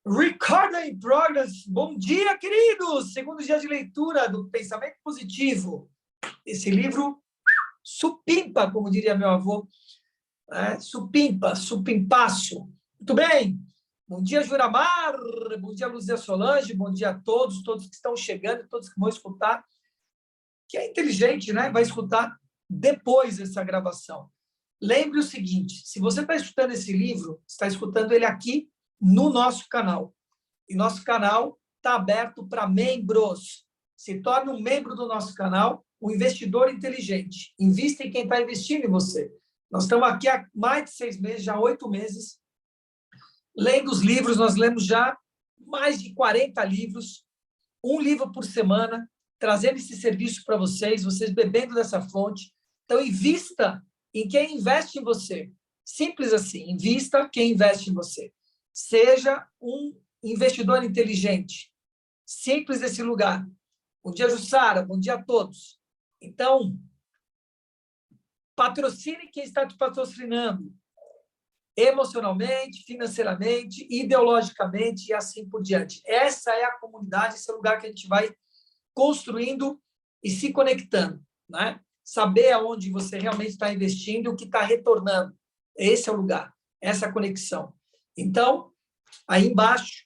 Recording in progress. Bom dia, queridos! Segundo dia de leitura do Pensamento Positivo. Esse livro supimpa, como diria meu avô. Supimpa, supimpaço. Muito bem. Bom dia, Juramar. Bom dia, Luzia Solange. Bom dia a todos que estão chegando, todos que vão escutar. Que é inteligente, né? Vai escutar depois dessa gravação. Lembre o seguinte, se você está escutando esse livro, está escutando ele aqui no nosso canal. E nosso canal está aberto para membros. Se torne um membro do nosso canal, um investidor inteligente. Invista em quem está investindo em você. Nós estamos aqui há mais de 6 meses, já 8 meses, lendo os livros. Nós lemos já mais de 40 livros, um livro por semana, trazendo esse serviço para vocês bebendo dessa fonte. Então, invista em quem investe em você. Simples assim, invista quem investe em você. Seja um investidor inteligente. Simples esse lugar. Bom dia, Jussara. Bom dia a todos. Então, patrocine quem está te patrocinando. Emocionalmente, financeiramente, ideologicamente e assim por diante. Essa é a comunidade, esse é o lugar que a gente vai construindo e se conectando, né? Saber aonde você realmente está investindo e o que está retornando. Esse é o lugar, essa conexão. Então, aí embaixo,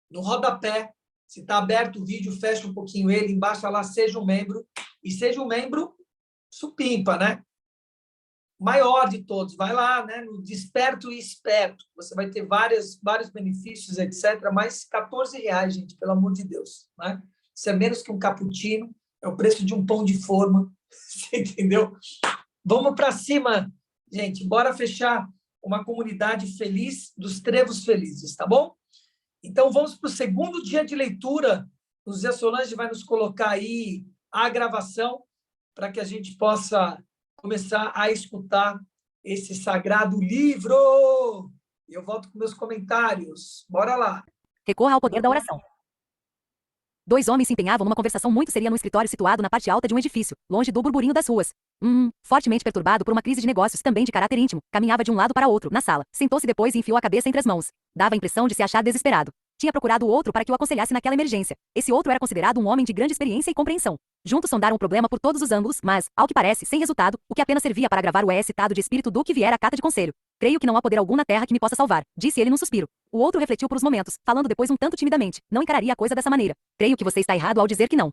no rodapé, se está aberto o vídeo, fecha um pouquinho ele, embaixo lá, seja um membro, e seja um membro supimpa, né? Maior de todos. Vai lá, né? No Desperto e Esperto. Você vai ter vários benefícios, etc. Mais R$14, gente, pelo amor de Deus, né? Isso é menos que um cappuccino, é o preço de um pão de forma, você entendeu? Vamos para cima, gente. Bora fechar uma comunidade feliz dos trevos felizes, tá bom? Então, vamos para o segundo dia de leitura. O Zé Solange vai nos colocar aí a gravação para que a gente possa começar a escutar esse sagrado livro. Eu volto com meus comentários. Bora lá. Recorra ao poder da oração. 2 homens se empenhavam numa conversação muito seria no escritório situado na parte alta de um edifício, longe do burburinho das ruas. Fortemente perturbado por uma crise de negócios também de caráter íntimo, caminhava de um lado para outro, na sala. Sentou-se depois e enfiou a cabeça entre as mãos. Dava a impressão de se achar desesperado. Tinha procurado o outro para que o aconselhasse naquela emergência. Esse outro era considerado um homem de grande experiência e compreensão. Juntos sondaram o problema por todos os ângulos, mas, ao que parece, sem resultado, o que apenas servia para agravar o estado de espírito do que viera a cata de conselho. Creio que não há poder algum na terra que me possa salvar, disse ele num suspiro. O outro refletiu por uns momentos, falando depois um tanto timidamente. Não encararia a coisa dessa maneira. Creio que você está errado ao dizer que não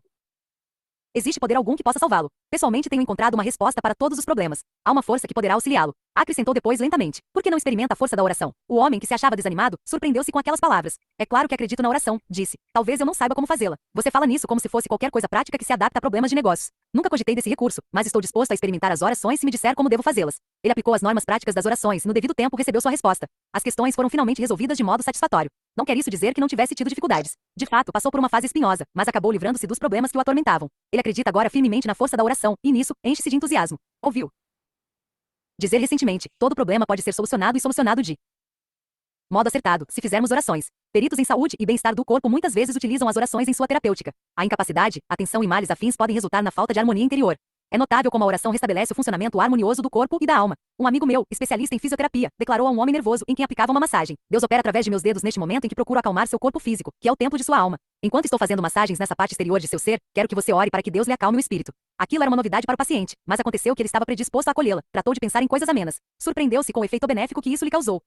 existe poder algum que possa salvá-lo. Pessoalmente tenho encontrado uma resposta para todos os problemas. Há uma força que poderá auxiliá-lo. Acrescentou depois lentamente. Por que não experimenta a força da oração? O homem, que se achava desanimado, surpreendeu-se com aquelas palavras. É claro que acredito na oração, disse. Talvez eu não saiba como fazê-la. Você fala nisso como se fosse qualquer coisa prática que se adapta a problemas de negócios. Nunca cogitei desse recurso, mas estou disposto a experimentar as orações se me disser como devo fazê-las. Ele aplicou as normas práticas das orações e no devido tempo recebeu sua resposta. As questões foram finalmente resolvidas de modo satisfatório. Não quer isso dizer que não tivesse tido dificuldades. De fato, passou por uma fase espinhosa, mas acabou livrando-se dos problemas que o atormentavam. Ele acredita agora firmemente na força da oração, e nisso, enche-se de entusiasmo. Ouviu dizer recentemente, todo problema pode ser solucionado e solucionado de modo acertado, se fizermos orações. Peritos em saúde e bem-estar do corpo muitas vezes utilizam as orações em sua terapêutica. A incapacidade, a tensão e males afins podem resultar na falta de harmonia interior. É notável como a oração restabelece o funcionamento harmonioso do corpo e da alma. Um amigo meu, especialista em fisioterapia, declarou a um homem nervoso em quem aplicava uma massagem: Deus opera através de meus dedos neste momento em que procuro acalmar seu corpo físico, que é o templo de sua alma. Enquanto estou fazendo massagens nessa parte exterior de seu ser, quero que você ore para que Deus lhe acalme o espírito. Aquilo era uma novidade para o paciente, mas aconteceu que ele estava predisposto a acolhê-la. Tratou de pensar em coisas amenas. Surpreendeu-se com o efeito benéfico que isso lhe causou.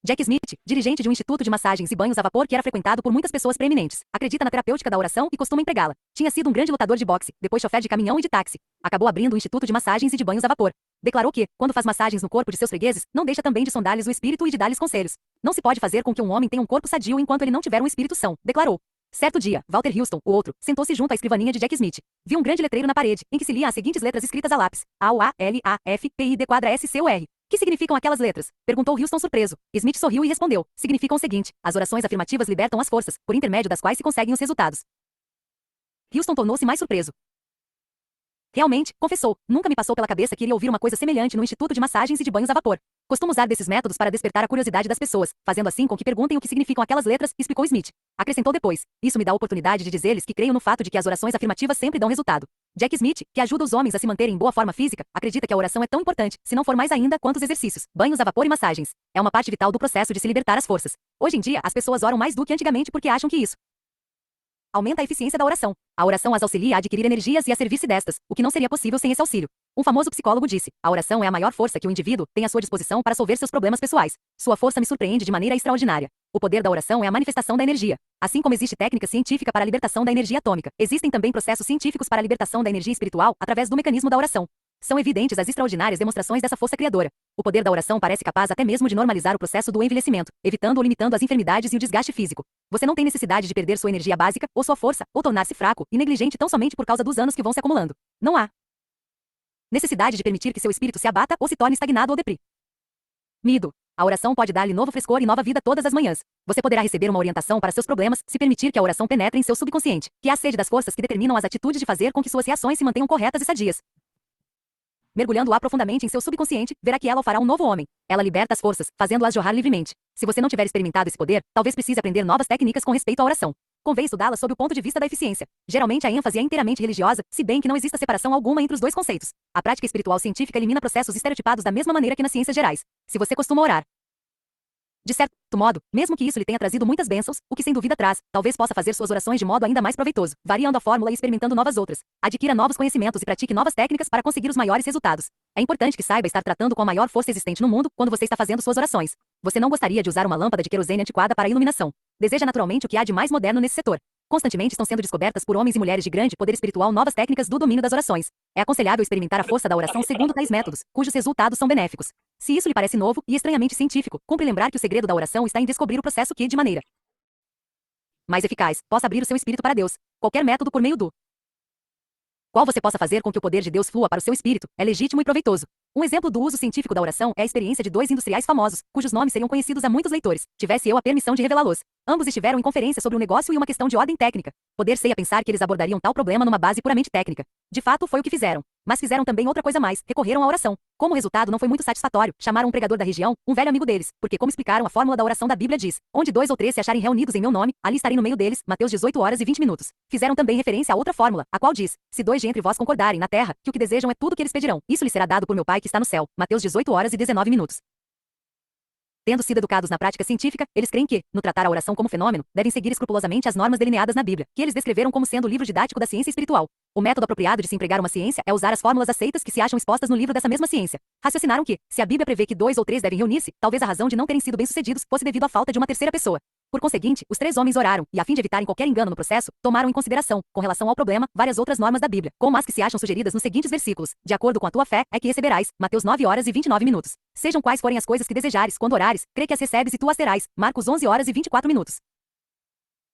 Jack Smith, dirigente de um instituto de massagens e banhos a vapor que era frequentado por muitas pessoas preeminentes, acredita na terapêutica da oração e costuma empregá-la. Tinha sido um grande lutador de boxe, depois chofer de caminhão e de táxi. Acabou abrindo um instituto de massagens e de banhos a vapor. Declarou que, quando faz massagens no corpo de seus fregueses, não deixa também de sondar-lhes o espírito e de dar-lhes conselhos. Não se pode fazer com que um homem tenha um corpo sadio enquanto ele não tiver um espírito são, declarou. Certo dia, Walter Houston, o outro, sentou-se junto à escrivaninha de Jack Smith. Viu um grande letreiro na parede, em que se lia as seguintes letras escritas a lápis: AUALAFPID_SCOR. Que significam aquelas letras? Perguntou Houston surpreso. Smith sorriu e respondeu: significam o seguinte: as orações afirmativas libertam as forças, por intermédio das quais se conseguem os resultados. Houston tornou-se mais surpreso. Realmente, confessou, nunca me passou pela cabeça que iria ouvir uma coisa semelhante no Instituto de Massagens e de Banhos a Vapor. Costumo usar desses métodos para despertar a curiosidade das pessoas, fazendo assim com que perguntem o que significam aquelas letras, explicou Smith. Acrescentou depois: isso me dá a oportunidade de dizer-lhes que creio no fato de que as orações afirmativas sempre dão resultado. Jack Smith, que ajuda os homens a se manterem em boa forma física, acredita que a oração é tão importante, se não for mais ainda, quanto os exercícios, banhos a vapor e massagens. É uma parte vital do processo de se libertar as forças. Hoje em dia, as pessoas oram mais do que antigamente porque acham que isso aumenta a eficiência da oração. A oração as auxilia a adquirir energias e a servir-se destas, o que não seria possível sem esse auxílio. Um famoso psicólogo disse: a oração é a maior força que o indivíduo tem à sua disposição para solver seus problemas pessoais. Sua força me surpreende de maneira extraordinária. O poder da oração é a manifestação da energia. Assim como existe técnica científica para a libertação da energia atômica, existem também processos científicos para a libertação da energia espiritual através do mecanismo da oração. São evidentes as extraordinárias demonstrações dessa força criadora. O poder da oração parece capaz até mesmo de normalizar o processo do envelhecimento, evitando ou limitando as enfermidades e o desgaste físico. Você não tem necessidade de perder sua energia básica, ou sua força, ou tornar-se fraco e negligente tão somente por causa dos anos que vão se acumulando. Não há necessidade de permitir que seu espírito se abata ou se torne estagnado ou deprimido. A oração pode dar-lhe novo frescor e nova vida todas as manhãs. Você poderá receber uma orientação para seus problemas se permitir que a oração penetre em seu subconsciente, que é a sede das forças que determinam as atitudes de fazer com que suas reações se mantenham corretas e sadias. Mergulhando-a profundamente em seu subconsciente, verá que ela o fará um novo homem. Ela liberta as forças, fazendo-as jorrar livremente. Se você não tiver experimentado esse poder, talvez precise aprender novas técnicas com respeito à oração. Convém estudá-la sob o ponto de vista da eficiência. Geralmente a ênfase é inteiramente religiosa, se bem que não exista separação alguma entre os dois conceitos. A prática espiritual científica elimina processos estereotipados da mesma maneira que nas ciências gerais. Se você costuma orar de certo modo, mesmo que isso lhe tenha trazido muitas bênçãos, o que sem dúvida traz, talvez possa fazer suas orações de modo ainda mais proveitoso, variando a fórmula e experimentando novas outras. Adquira novos conhecimentos e pratique novas técnicas para conseguir os maiores resultados. É importante que saiba estar tratando com a maior força existente no mundo quando você está fazendo suas orações. Você não gostaria de usar uma lâmpada de querosene antiquada para a iluminação. Deseja naturalmente o que há de mais moderno nesse setor. Constantemente estão sendo descobertas por homens e mulheres de grande poder espiritual novas técnicas do domínio das orações. É aconselhável experimentar a força da oração segundo tais métodos, cujos resultados são benéficos. Se isso lhe parece novo e estranhamente científico, cumpre lembrar que o segredo da oração está em descobrir o processo que, de maneira mais eficaz, possa abrir o seu espírito para Deus. Qualquer método por meio do qual você possa fazer com que o poder de Deus flua para o seu espírito, é legítimo e proveitoso. Um exemplo do uso científico da oração é a experiência de dois industriais famosos, cujos nomes seriam conhecidos a muitos leitores, tivesse eu a permissão de revelá-los. Ambos estiveram em conferência sobre um negócio e uma questão de ordem técnica. Poder-se-ia pensar que eles abordariam tal problema numa base puramente técnica. De fato, foi o que fizeram. Mas fizeram também outra coisa mais, recorreram à oração. Como o resultado não foi muito satisfatório, chamaram um pregador da região, um velho amigo deles, porque como explicaram a fórmula da oração da Bíblia diz: onde 2 ou 3 se acharem reunidos em meu nome, ali estarei no meio deles, Mateus 18 horas e 20 minutos. Fizeram também referência a outra fórmula, a qual diz: se 2 de entre vós concordarem na terra, que o que desejam é tudo que eles pedirão, isso lhes será dado por meu Pai que está no céu. Mateus 18 horas e 19 minutos. Tendo sido educados na prática científica, eles creem que, no tratar a oração como fenômeno, devem seguir escrupulosamente as normas delineadas na Bíblia, que eles descreveram como sendo o livro didático da ciência espiritual. O método apropriado de se empregar uma ciência é usar as fórmulas aceitas que se acham expostas no livro dessa mesma ciência. Raciocinaram que, se a Bíblia prevê que 2 ou 3 devem reunir-se, talvez a razão de não terem sido bem-sucedidos fosse devido à falta de uma terceira pessoa. Por conseguinte, os 3 homens oraram, e a fim de evitarem qualquer engano no processo, tomaram em consideração, com relação ao problema, várias outras normas da Bíblia, como as que se acham sugeridas nos seguintes versículos: de acordo com a tua fé, é que receberás, Mateus 9 horas e 29 minutos. Sejam quais forem as coisas que desejares, quando orares, crê que as recebes e tu as terás, Marcos 11 horas e 24 minutos.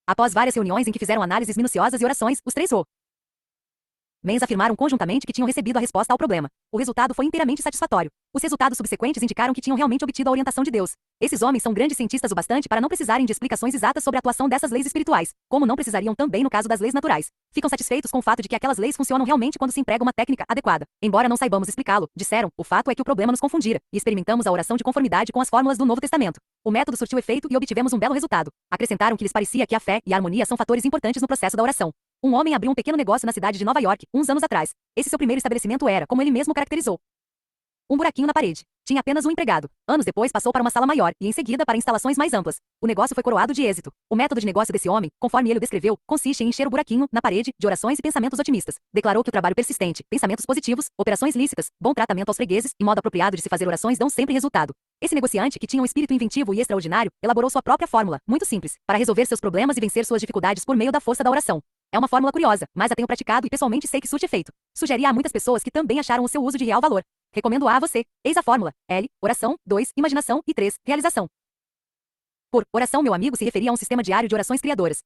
Após várias reuniões em que fizeram análises minuciosas e orações, os 3 homens afirmaram conjuntamente que tinham recebido a resposta ao problema. O resultado foi inteiramente satisfatório. Os resultados subsequentes indicaram que tinham realmente obtido a orientação de Deus. Esses homens são grandes cientistas o bastante para não precisarem de explicações exatas sobre a atuação dessas leis espirituais, como não precisariam também no caso das leis naturais. Ficam satisfeitos com o fato de que aquelas leis funcionam realmente quando se emprega uma técnica adequada. Embora não saibamos explicá-lo, disseram, o fato é que o problema nos confundira, e experimentamos a oração de conformidade com as fórmulas do Novo Testamento. O método surtiu efeito e obtivemos um belo resultado. Acrescentaram que lhes parecia que a fé e a harmonia são fatores importantes no processo da oração. Um homem abriu um pequeno negócio na cidade de Nova York, uns anos atrás. Esse seu primeiro estabelecimento era, como ele mesmo caracterizou, um buraquinho na parede. Tinha apenas um empregado. Anos depois passou para uma sala maior e em seguida para instalações mais amplas. O negócio foi coroado de êxito. O método de negócio desse homem, conforme ele o descreveu, consiste em encher o buraquinho, na parede, de orações e pensamentos otimistas. Declarou que o trabalho persistente, pensamentos positivos, operações lícitas, bom tratamento aos fregueses e modo apropriado de se fazer orações dão sempre resultado. Esse negociante, que tinha um espírito inventivo e extraordinário, elaborou sua própria fórmula, muito simples, para resolver seus problemas e vencer suas dificuldades por meio da força da oração. É uma fórmula curiosa, mas a tenho praticado e pessoalmente sei que surte efeito. Sugeri a muitas pessoas que também acharam o seu uso de real valor. Recomendo-a a você. Eis a fórmula. L, oração, 2, imaginação e 3, realização. Por oração, meu amigo se referia a um sistema diário de orações criadoras.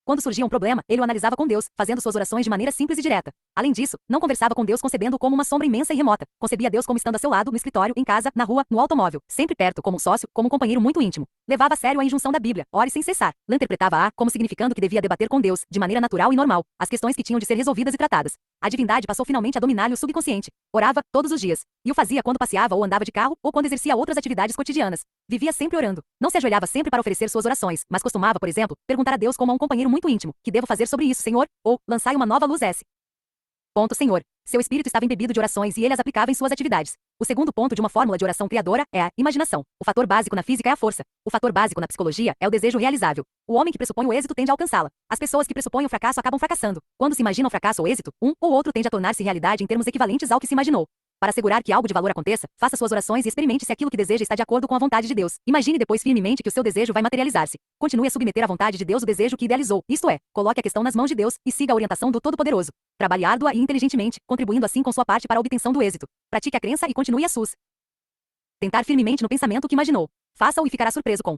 Quando surgia um problema, ele o analisava com Deus, fazendo suas orações de maneira simples e direta. Além disso, não conversava com Deus concebendo-o como uma sombra imensa e remota. Concebia Deus como estando a seu lado, no escritório, em casa, na rua, no automóvel, sempre perto, como um sócio, como um companheiro muito íntimo. Levava a sério a injunção da Bíblia, ore sem cessar. Lã interpretava-a como significando que devia debater com Deus, de maneira natural e normal, as questões que tinham de ser resolvidas e tratadas. A divindade passou finalmente a dominar-lhe o subconsciente. Orava, todos os dias. E o fazia quando passeava ou andava de carro, ou quando exercia outras atividades cotidianas. Vivia sempre orando. Não se ajoelhava sempre para oferecer suas orações, mas costumava, por exemplo, perguntar a Deus como a um companheiro muito íntimo: que devo fazer sobre isso, Senhor? Ou, lançai uma nova luz S. Ponto, Senhor. Seu espírito estava embebido de orações e ele as aplicava em suas atividades. O segundo ponto de uma fórmula de oração criadora é a imaginação. O fator básico na física é a força. O fator básico na psicologia é o desejo realizável. O homem que pressupõe o êxito tende a alcançá-la. As pessoas que pressupõem o fracasso acabam fracassando. Quando se imaginam fracasso ou êxito, um ou outro tende a tornar-se realidade em termos equivalentes ao que se imaginou. Para assegurar que algo de valor aconteça, faça suas orações e experimente se aquilo que deseja está de acordo com a vontade de Deus. Imagine depois firmemente que o seu desejo vai materializar-se. Continue a submeter à vontade de Deus o desejo que idealizou, isto é, coloque a questão nas mãos de Deus e siga a orientação do Todo-Poderoso. Trabalhe árdua e inteligentemente, contribuindo assim com sua parte para a obtenção do êxito. Pratique a crença e continue a sus. Tentar firmemente no pensamento que imaginou. Faça-o e ficará surpreso com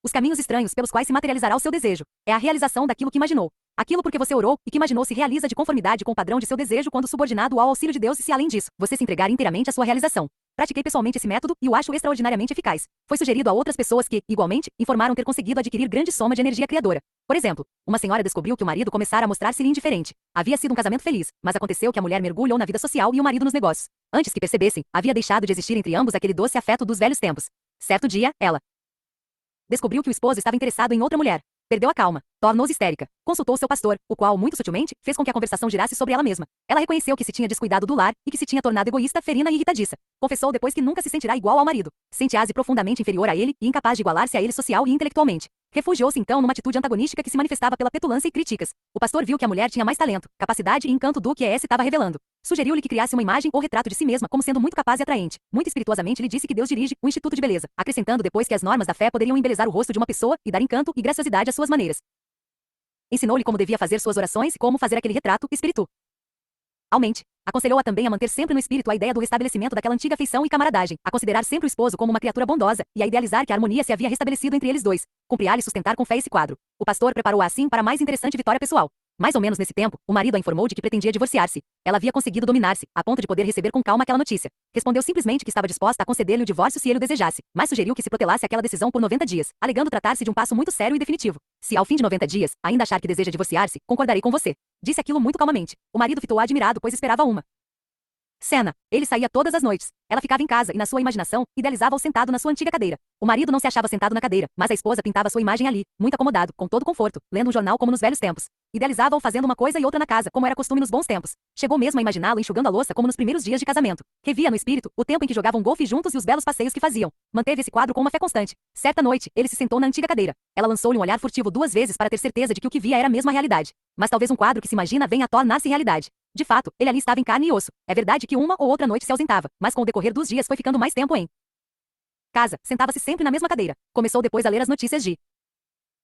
os caminhos estranhos pelos quais se materializará o seu desejo. É a realização daquilo que imaginou. Aquilo porque você orou e que imaginou se realiza de conformidade com o padrão de seu desejo quando subordinado ao auxílio de Deus e se além disso, você se entregar inteiramente à sua realização. Pratiquei pessoalmente esse método e o acho extraordinariamente eficaz. Foi sugerido a outras pessoas que, igualmente, informaram ter conseguido adquirir grande soma de energia criadora. Por exemplo, uma senhora descobriu que o marido começara a mostrar-se-lhe indiferente. Havia sido um casamento feliz, mas aconteceu que a mulher mergulhou na vida social e o marido nos negócios. Antes que percebessem, havia deixado de existir entre ambos aquele doce afeto dos velhos tempos. Certo dia, ela descobriu que o esposo estava interessado em outra mulher. Perdeu a calma. Tornou-se histérica. Consultou seu pastor, o qual, muito sutilmente, fez com que a conversação girasse sobre ela mesma. Ela reconheceu que se tinha descuidado do lar e que se tinha tornado egoísta, ferina e irritadiça. Confessou depois que nunca se sentirá igual ao marido. Sente-se profundamente inferior a ele e incapaz de igualar-se a ele social e intelectualmente. Refugiou-se então numa atitude antagonística que se manifestava pela petulância e críticas. O pastor viu que a mulher tinha mais talento, capacidade e encanto do que essa estava revelando. Sugeriu-lhe que criasse uma imagem ou retrato de si mesma como sendo muito capaz e atraente. Muito espirituosamente lhe disse que Deus dirige o Instituto de Beleza, acrescentando depois que as normas da fé poderiam embelezar o rosto de uma pessoa e dar encanto e graciosidade às suas maneiras. Ensinou-lhe como devia fazer suas orações e como fazer aquele retrato espiritualmente. Aconselhou-a também a manter sempre no espírito a ideia do restabelecimento daquela antiga afeição e camaradagem, a considerar sempre o esposo como uma criatura bondosa e a idealizar que a harmonia se havia restabelecido entre eles dois. Cumpria-lhe sustentar com fé esse quadro. O pastor preparou-a assim para a mais interessante vitória pessoal. Mais ou menos nesse tempo, o marido a informou de que pretendia divorciar-se. Ela havia conseguido dominar-se, a ponto de poder receber com calma aquela notícia. Respondeu simplesmente que estava disposta a conceder-lhe o divórcio se ele o desejasse, mas sugeriu que se protelasse aquela decisão por 90 dias, alegando tratar-se de um passo muito sério e definitivo. Se, ao fim de 90 dias, ainda achar que deseja divorciar-se, concordarei com você. Disse aquilo muito calmamente. O marido fitou admirado, pois esperava uma cena. Ele saía todas as noites. Ela ficava em casa e, na sua imaginação, idealizava-o sentado na sua antiga cadeira. O marido não se achava sentado na cadeira, mas a esposa pintava sua imagem ali, muito acomodado, com todo conforto, lendo um jornal como nos velhos tempos. Idealizava-o fazendo uma coisa e outra na casa, como era costume nos bons tempos. Chegou mesmo a imaginá-lo enxugando a louça como nos primeiros dias de casamento. Revia no espírito o tempo em que jogavam golfe juntos e os belos passeios que faziam. Manteve esse quadro com uma fé constante. Certa noite, ele se sentou na antiga cadeira. Ela lançou-lhe um olhar furtivo 2 vezes para ter certeza de que o que via era mesmo a realidade. Mas talvez um quadro que se imagina venha a tornar-se realidade. De fato, ele ali estava em carne e osso. É verdade que uma ou outra noite se ausentava, mas com o decorrer dos dias foi ficando mais tempo em casa. Sentava-se sempre na mesma cadeira. Começou depois a ler as notícias de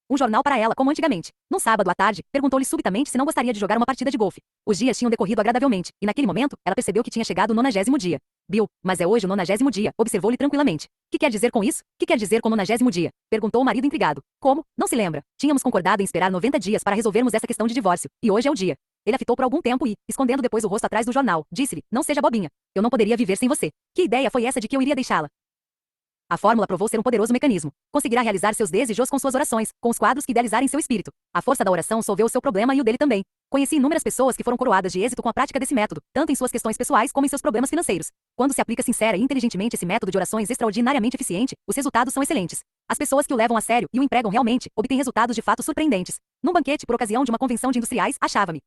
um jornal para ela, como antigamente. Num sábado à tarde, perguntou-lhe subitamente se não gostaria de jogar uma partida de golfe. Os dias tinham decorrido agradavelmente, e naquele momento, ela percebeu que tinha chegado o 90º dia. Bill, mas é hoje o 90º dia, observou-lhe tranquilamente. Que quer dizer com isso? Que quer dizer com 90º dia? Perguntou o marido intrigado. Como? Não se lembra? Tínhamos concordado em esperar 90 dias para resolvermos essa questão de divórcio, e hoje é o dia. Ele a fitou por algum tempo e, escondendo depois o rosto atrás do jornal, disse-lhe, não seja bobinha. Eu não poderia viver sem você. Que ideia foi essa de que eu iria deixá-la? A fórmula provou ser um poderoso mecanismo. Conseguirá realizar seus desejos com suas orações, com os quadros que idealizar em seu espírito. A força da oração solveu o seu problema e o dele também. Conheci inúmeras pessoas que foram coroadas de êxito com a prática desse método, tanto em suas questões pessoais como em seus problemas financeiros. Quando se aplica sincera e inteligentemente esse método de orações extraordinariamente eficiente, os resultados são excelentes. As pessoas que o levam a sério e o empregam realmente, obtêm resultados de fato surpreendentes. Num banquete por ocasião de uma convenção de industriais, achava-me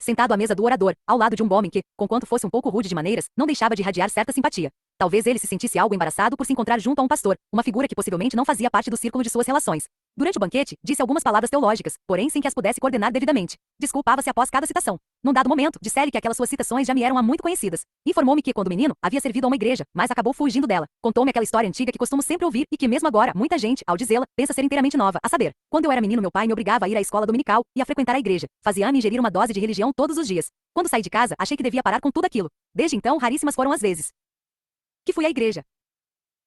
sentado à mesa do orador, ao lado de um homem que, conquanto fosse um pouco rude de maneiras, não deixava de irradiar certa simpatia. Talvez ele se sentisse algo embaraçado por se encontrar junto a um pastor, uma figura que possivelmente não fazia parte do círculo de suas relações. Durante o banquete, disse algumas palavras teológicas, porém sem que as pudesse coordenar devidamente. Desculpava-se após cada citação. Num dado momento, disse-lhe que aquelas suas citações já me eram há muito conhecidas. Informou-me que, quando menino, havia servido a uma igreja, mas acabou fugindo dela. Contou-me aquela história antiga que costumo sempre ouvir e que mesmo agora, muita gente, ao dizê-la, pensa ser inteiramente nova, a saber. Quando eu era menino, meu pai me obrigava a ir à escola dominical e a frequentar a igreja. Fazia-me ingerir uma dose de religião todos os dias. Quando saí de casa, achei que devia parar com tudo aquilo. Desde então, raríssimas foram as vezes que fui à igreja.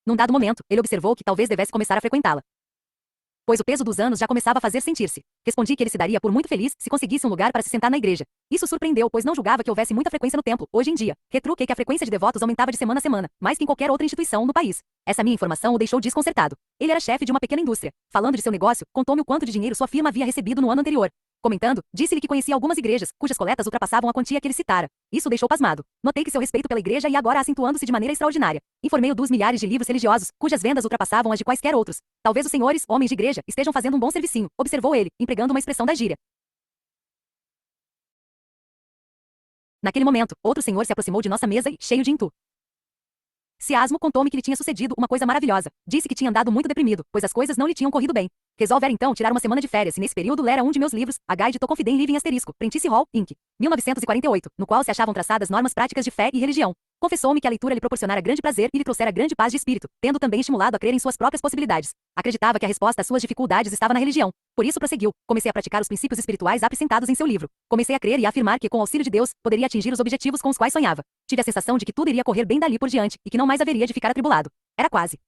Num dado momento, ele observou que talvez devesse começar a frequentá-la, pois o peso dos anos já começava a fazer sentir-se. Respondi que ele se daria por muito feliz se conseguisse um lugar para se sentar na igreja. Isso surpreendeu, pois não julgava que houvesse muita frequência no templo, hoje em dia. Retruquei que a frequência de devotos aumentava de semana a semana, mais que em qualquer outra instituição no país. Essa minha informação o deixou desconcertado. Ele era chefe de uma pequena indústria. Falando de seu negócio, contou-me o quanto de dinheiro sua firma havia recebido no ano anterior. Comentando, disse-lhe que conhecia algumas igrejas, cujas coletas ultrapassavam a quantia que ele citara. Isso o deixou pasmado. Notei que seu respeito pela igreja ia agora acentuando-se de maneira extraordinária. Informei-o dos milhares de livros religiosos, cujas vendas ultrapassavam as de quaisquer outros. Talvez os senhores, homens de igreja, estejam fazendo um bom servicinho, observou ele, empregando uma expressão da gíria. Naquele momento, outro senhor se aproximou de nossa mesa e, cheio de entusiasmo, contou-me que lhe tinha sucedido uma coisa maravilhosa. Disse que tinha andado muito deprimido, pois as coisas não lhe tinham corrido bem. Resolvera então tirar uma semana de férias e nesse período lera um de meus livros, A Guide to Confident Living *, Prentice Hall, Inc., 1948, no qual se achavam traçadas normas práticas de fé e religião. Confessou-me que a leitura lhe proporcionara grande prazer e lhe trouxera grande paz de espírito, tendo também estimulado a crer em suas próprias possibilidades. Acreditava que a resposta às suas dificuldades estava na religião. Por isso prosseguiu. Comecei a praticar os princípios espirituais acrescentados em seu livro. Comecei a crer e a afirmar que, com o auxílio de Deus, poderia atingir os objetivos com os quais sonhava. Tive a sensação de que tudo iria correr bem dali por diante e que não mais haveria de ficar atribulado. Era quase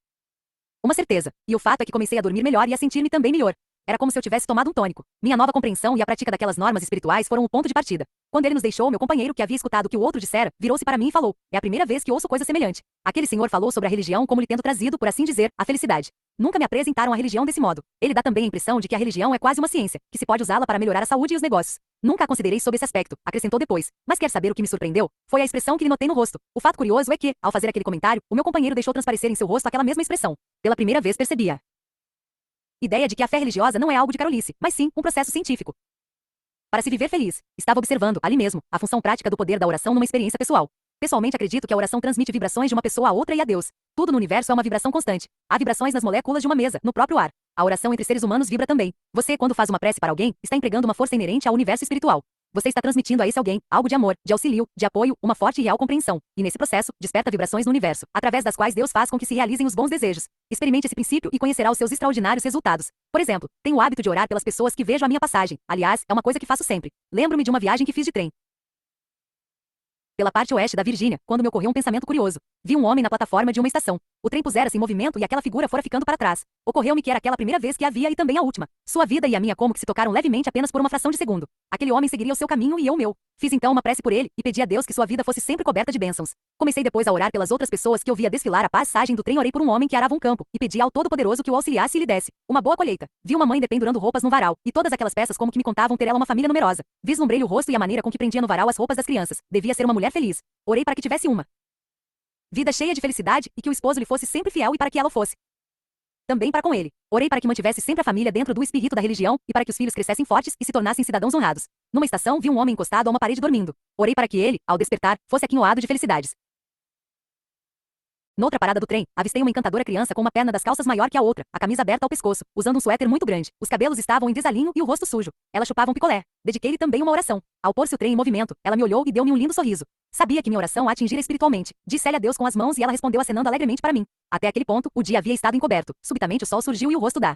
uma certeza. E o fato é que comecei a dormir melhor e a sentir-me também melhor. Era como se eu tivesse tomado um tônico. Minha nova compreensão e a prática daquelas normas espirituais foram o ponto de partida. Quando ele nos deixou, meu companheiro, que havia escutado o que o outro dissera, virou-se para mim e falou: é a primeira vez que ouço coisa semelhante. Aquele senhor falou sobre a religião como lhe tendo trazido, por assim dizer, a felicidade. Nunca me apresentaram a religião desse modo. Ele dá também a impressão de que a religião é quase uma ciência, que se pode usá-la para melhorar a saúde e os negócios. Nunca a considerei sob esse aspecto, acrescentou depois. Mas quer saber o que me surpreendeu? Foi a expressão que lhe notei no rosto. O fato curioso é que, ao fazer aquele comentário, o meu companheiro deixou transparecer em seu rosto aquela mesma expressão. Pela primeira vez percebia ideia de que a fé religiosa não é algo de carolice, mas sim um processo científico para se viver feliz. Estava observando, ali mesmo, a função prática do poder da oração numa experiência pessoal. Pessoalmente acredito que a oração transmite vibrações de uma pessoa a outra e a Deus. Tudo no universo é uma vibração constante. Há vibrações nas moléculas de uma mesa, no próprio ar. A oração entre seres humanos vibra também. Você, quando faz uma prece para alguém, está empregando uma força inerente ao universo espiritual. Você está transmitindo a esse alguém algo de amor, de auxílio, de apoio, uma forte e real compreensão. E nesse processo, desperta vibrações no universo, através das quais Deus faz com que se realizem os bons desejos. Experimente esse princípio e conhecerá os seus extraordinários resultados. Por exemplo, tenho o hábito de orar pelas pessoas que vejo à minha passagem. Aliás, é uma coisa que faço sempre. Lembro-me de uma viagem que fiz de trem pela parte oeste da Virgínia, quando me ocorreu um pensamento curioso. Vi um homem na plataforma de uma estação. O trem pusera-se em movimento e aquela figura fora ficando para trás. Ocorreu-me que era aquela primeira vez que a via e também a última. Sua vida e a minha como que se tocaram levemente apenas por uma fração de segundo. Aquele homem seguiria o seu caminho e eu o meu. Fiz então uma prece por ele e pedi a Deus que sua vida fosse sempre coberta de bênçãos. Comecei depois a orar pelas outras pessoas que eu via desfilar a passagem do trem. Orei por um homem que arava um campo e pedi ao Todo-Poderoso que o auxiliasse e lhe desse uma boa colheita. Vi uma mãe dependurando roupas no varal e todas aquelas peças como que me contavam ter ela uma família numerosa. Vislumbrei o rosto e a maneira com que prendia no varal as roupas das crianças. Devia ser uma mulher feliz. Orei para que tivesse uma vida cheia de felicidade e que o esposo lhe fosse sempre fiel e para que ela fosse também para com ele. Orei para que mantivesse sempre a família dentro do espírito da religião e para que os filhos crescessem fortes e se tornassem cidadãos honrados. Numa estação vi um homem encostado a uma parede dormindo. Orei para que ele, ao despertar, fosse aquinhoado de felicidades. Noutra parada do trem, avistei uma encantadora criança com uma perna das calças maior que a outra, a camisa aberta ao pescoço, usando um suéter muito grande. Os cabelos estavam em desalinho e o rosto sujo. Ela chupava um picolé. Dediquei-lhe também uma oração. Ao pôr-se o trem em movimento, ela me olhou e deu-me um lindo sorriso. Sabia que minha oração a atingira espiritualmente. Disse-lhe a Deus com as mãos e ela respondeu acenando alegremente para mim. Até aquele ponto, o dia havia estado encoberto. Subitamente o sol surgiu e o rosto da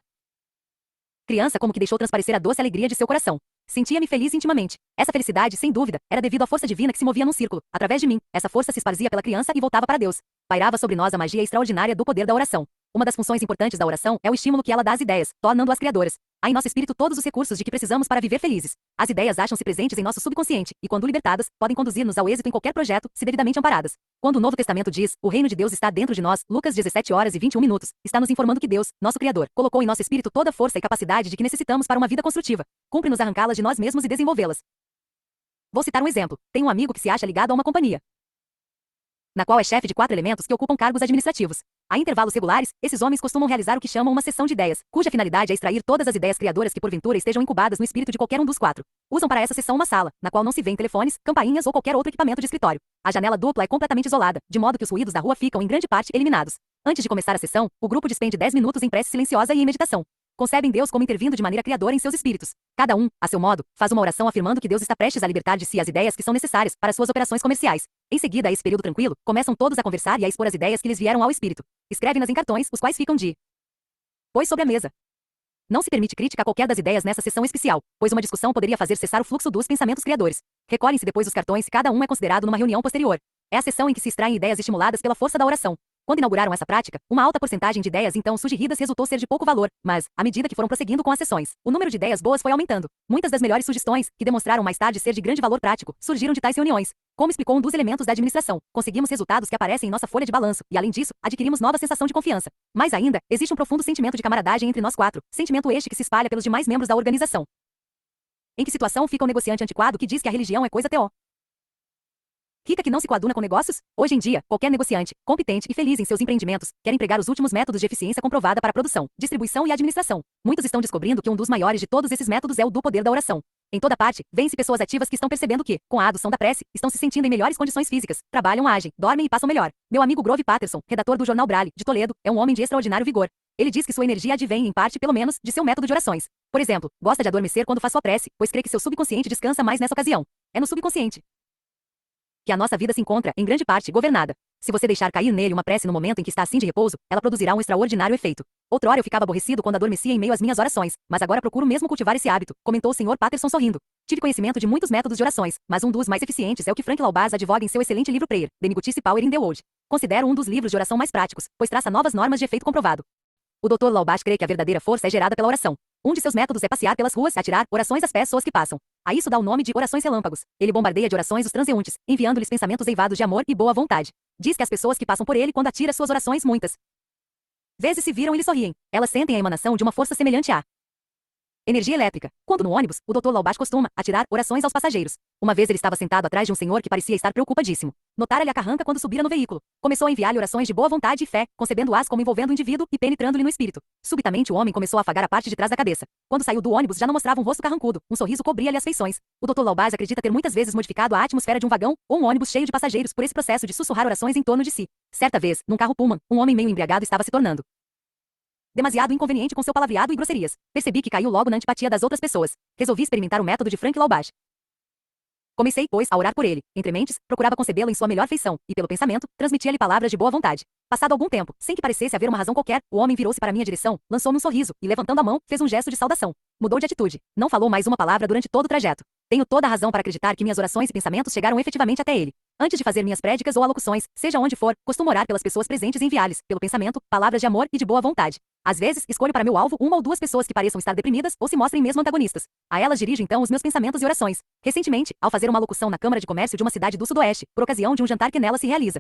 criança como que deixou transparecer a doce alegria de seu coração. Sentia-me feliz intimamente. Essa felicidade, sem dúvida, era devido à força divina que se movia num círculo. Através de mim, essa força se esparzia pela criança e voltava para Deus. Pairava sobre nós a magia extraordinária do poder da oração. Uma das funções importantes da oração é o estímulo que ela dá às ideias, tornando-as criadoras. Há em nosso espírito todos os recursos de que precisamos para viver felizes. As ideias acham-se presentes em nosso subconsciente, e quando libertadas, podem conduzir-nos ao êxito em qualquer projeto, se devidamente amparadas. Quando o Novo Testamento diz, o reino de Deus está dentro de nós, Lucas 17h21, está nos informando que Deus, nosso Criador, colocou em nosso espírito toda a força e capacidade de que necessitamos para uma vida construtiva. Cumpre-nos arrancá-las de nós mesmos e desenvolvê-las. Vou citar um exemplo. Tenho um amigo que se acha ligado a uma companhia, na qual é chefe de 4 elementos que ocupam cargos administrativos. A intervalos regulares, esses homens costumam realizar o que chamam uma sessão de ideias, cuja finalidade é extrair todas as ideias criadoras que porventura estejam incubadas no espírito de qualquer um dos 4. Usam para essa sessão uma sala, na qual não se vêem telefones, campainhas ou qualquer outro equipamento de escritório. A janela dupla é completamente isolada, de modo que os ruídos da rua ficam em grande parte eliminados. Antes de começar a sessão, o grupo despende 10 minutos em prece silenciosa e em meditação. Concebem Deus como intervindo de maneira criadora em seus espíritos. Cada um, a seu modo, faz uma oração afirmando que Deus está prestes a libertar de si as ideias que são necessárias para suas operações comerciais. Em seguida a esse período tranquilo, começam todos a conversar e a expor as ideias que lhes vieram ao espírito. Escrevem-nas em cartões, os quais ficam de pois sobre a mesa. Não se permite crítica a qualquer das ideias nessa sessão especial, pois uma discussão poderia fazer cessar o fluxo dos pensamentos criadores. Recolhem-se depois os cartões e cada um é considerado numa reunião posterior. É a sessão em que se extraem ideias estimuladas pela força da oração. Quando inauguraram essa prática, uma alta porcentagem de ideias então sugeridas resultou ser de pouco valor, mas, à medida que foram prosseguindo com as sessões, o número de ideias boas foi aumentando. Muitas das melhores sugestões, que demonstraram mais tarde ser de grande valor prático, surgiram de tais reuniões. Como explicou um dos elementos da administração, conseguimos resultados que aparecem em nossa folha de balanço, e além disso, adquirimos nova sensação de confiança. Mais ainda, existe um profundo sentimento de camaradagem entre nós 4, sentimento este que se espalha pelos demais membros da organização. Em que situação fica o negociante antiquado que diz que a religião é coisa teó rica que não se coaduna com negócios? Hoje em dia, qualquer negociante, competente e feliz em seus empreendimentos, quer empregar os últimos métodos de eficiência comprovada para a produção, distribuição e administração. Muitos estão descobrindo que um dos maiores de todos esses métodos é o do poder da oração. Em toda parte, vêm-se pessoas ativas que estão percebendo que, com a adoção da prece, estão se sentindo em melhores condições físicas, trabalham, agem, dormem e passam melhor. Meu amigo Grove Patterson, redator do jornal Braille, de Toledo, é um homem de extraordinário vigor. Ele diz que sua energia advém, em parte, pelo menos, de seu método de orações. Por exemplo, gosta de adormecer quando faz sua prece, pois crê que seu subconsciente descansa mais nessa ocasião. É no subconsciente que a nossa vida se encontra, em grande parte, governada. Se você deixar cair nele uma prece no momento em que está assim de repouso, ela produzirá um extraordinário efeito. Outrora eu ficava aborrecido quando adormecia em meio às minhas orações, mas agora procuro mesmo cultivar esse hábito, comentou o Sr. Patterson sorrindo. Tive conhecimento de muitos métodos de orações, mas um dos mais eficientes é o que Frank Laubaz advoga em seu excelente livro Prayer, The Negotiable Power in the World. Considero um dos livros de oração mais práticos, pois traça novas normas de efeito comprovado. O Dr. Laubach crê que a verdadeira força é gerada pela oração. Um de seus métodos é passear pelas ruas e atirar orações às pessoas que passam. A isso dá o nome de orações relâmpagos. Ele bombardeia de orações os transeuntes, enviando-lhes pensamentos eivados de amor e boa vontade. Diz que as pessoas que passam por ele quando atira suas orações muitas vezes se viram e lhe sorriem. Elas sentem a emanação de uma força semelhante à energia elétrica. Quando no ônibus, o Dr. Laubach costuma atirar orações aos passageiros. Uma vez ele estava sentado atrás de um senhor que parecia estar preocupadíssimo. Notara-lhe a carranca quando subira no veículo. Começou a enviar-lhe orações de boa vontade e fé, concebendo-as como envolvendo o indivíduo e penetrando-lhe no espírito. Subitamente o homem começou a afagar a parte de trás da cabeça. Quando saiu do ônibus já não mostrava um rosto carrancudo, um sorriso cobria-lhe as feições. O Dr. Laubach acredita ter muitas vezes modificado a atmosfera de um vagão ou um ônibus cheio de passageiros por esse processo de sussurrar orações em torno de si. Certa vez, num carro Pullman, um homem meio embriagado estava se tornando demasiado inconveniente com seu palavreado e grosserias. Percebi que caiu logo na antipatia das outras pessoas. Resolvi experimentar o método de Frank Laubach. Comecei, pois, a orar por ele. Entre mentes, procurava concebê-lo em sua melhor feição, e pelo pensamento, transmitia-lhe palavras de boa vontade. Passado algum tempo, sem que parecesse haver uma razão qualquer, o homem virou-se para minha direção, lançou-me um sorriso, e levantando a mão, fez um gesto de saudação. Mudou de atitude. Não falou mais uma palavra durante todo o trajeto. Tenho toda a razão para acreditar que minhas orações e pensamentos chegaram efetivamente até ele. Antes de fazer minhas prédicas ou alocuções, seja onde for, costumo orar pelas pessoas presentes e enviar-lhes, pelo pensamento, palavras de amor e de boa vontade. Às vezes, escolho para meu alvo uma ou duas pessoas que pareçam estar deprimidas ou se mostrem mesmo antagonistas. A elas dirijo então os meus pensamentos e orações. Recentemente, ao fazer uma alocução na Câmara de Comércio de uma cidade do Sudoeste, por ocasião de um jantar que nela se realiza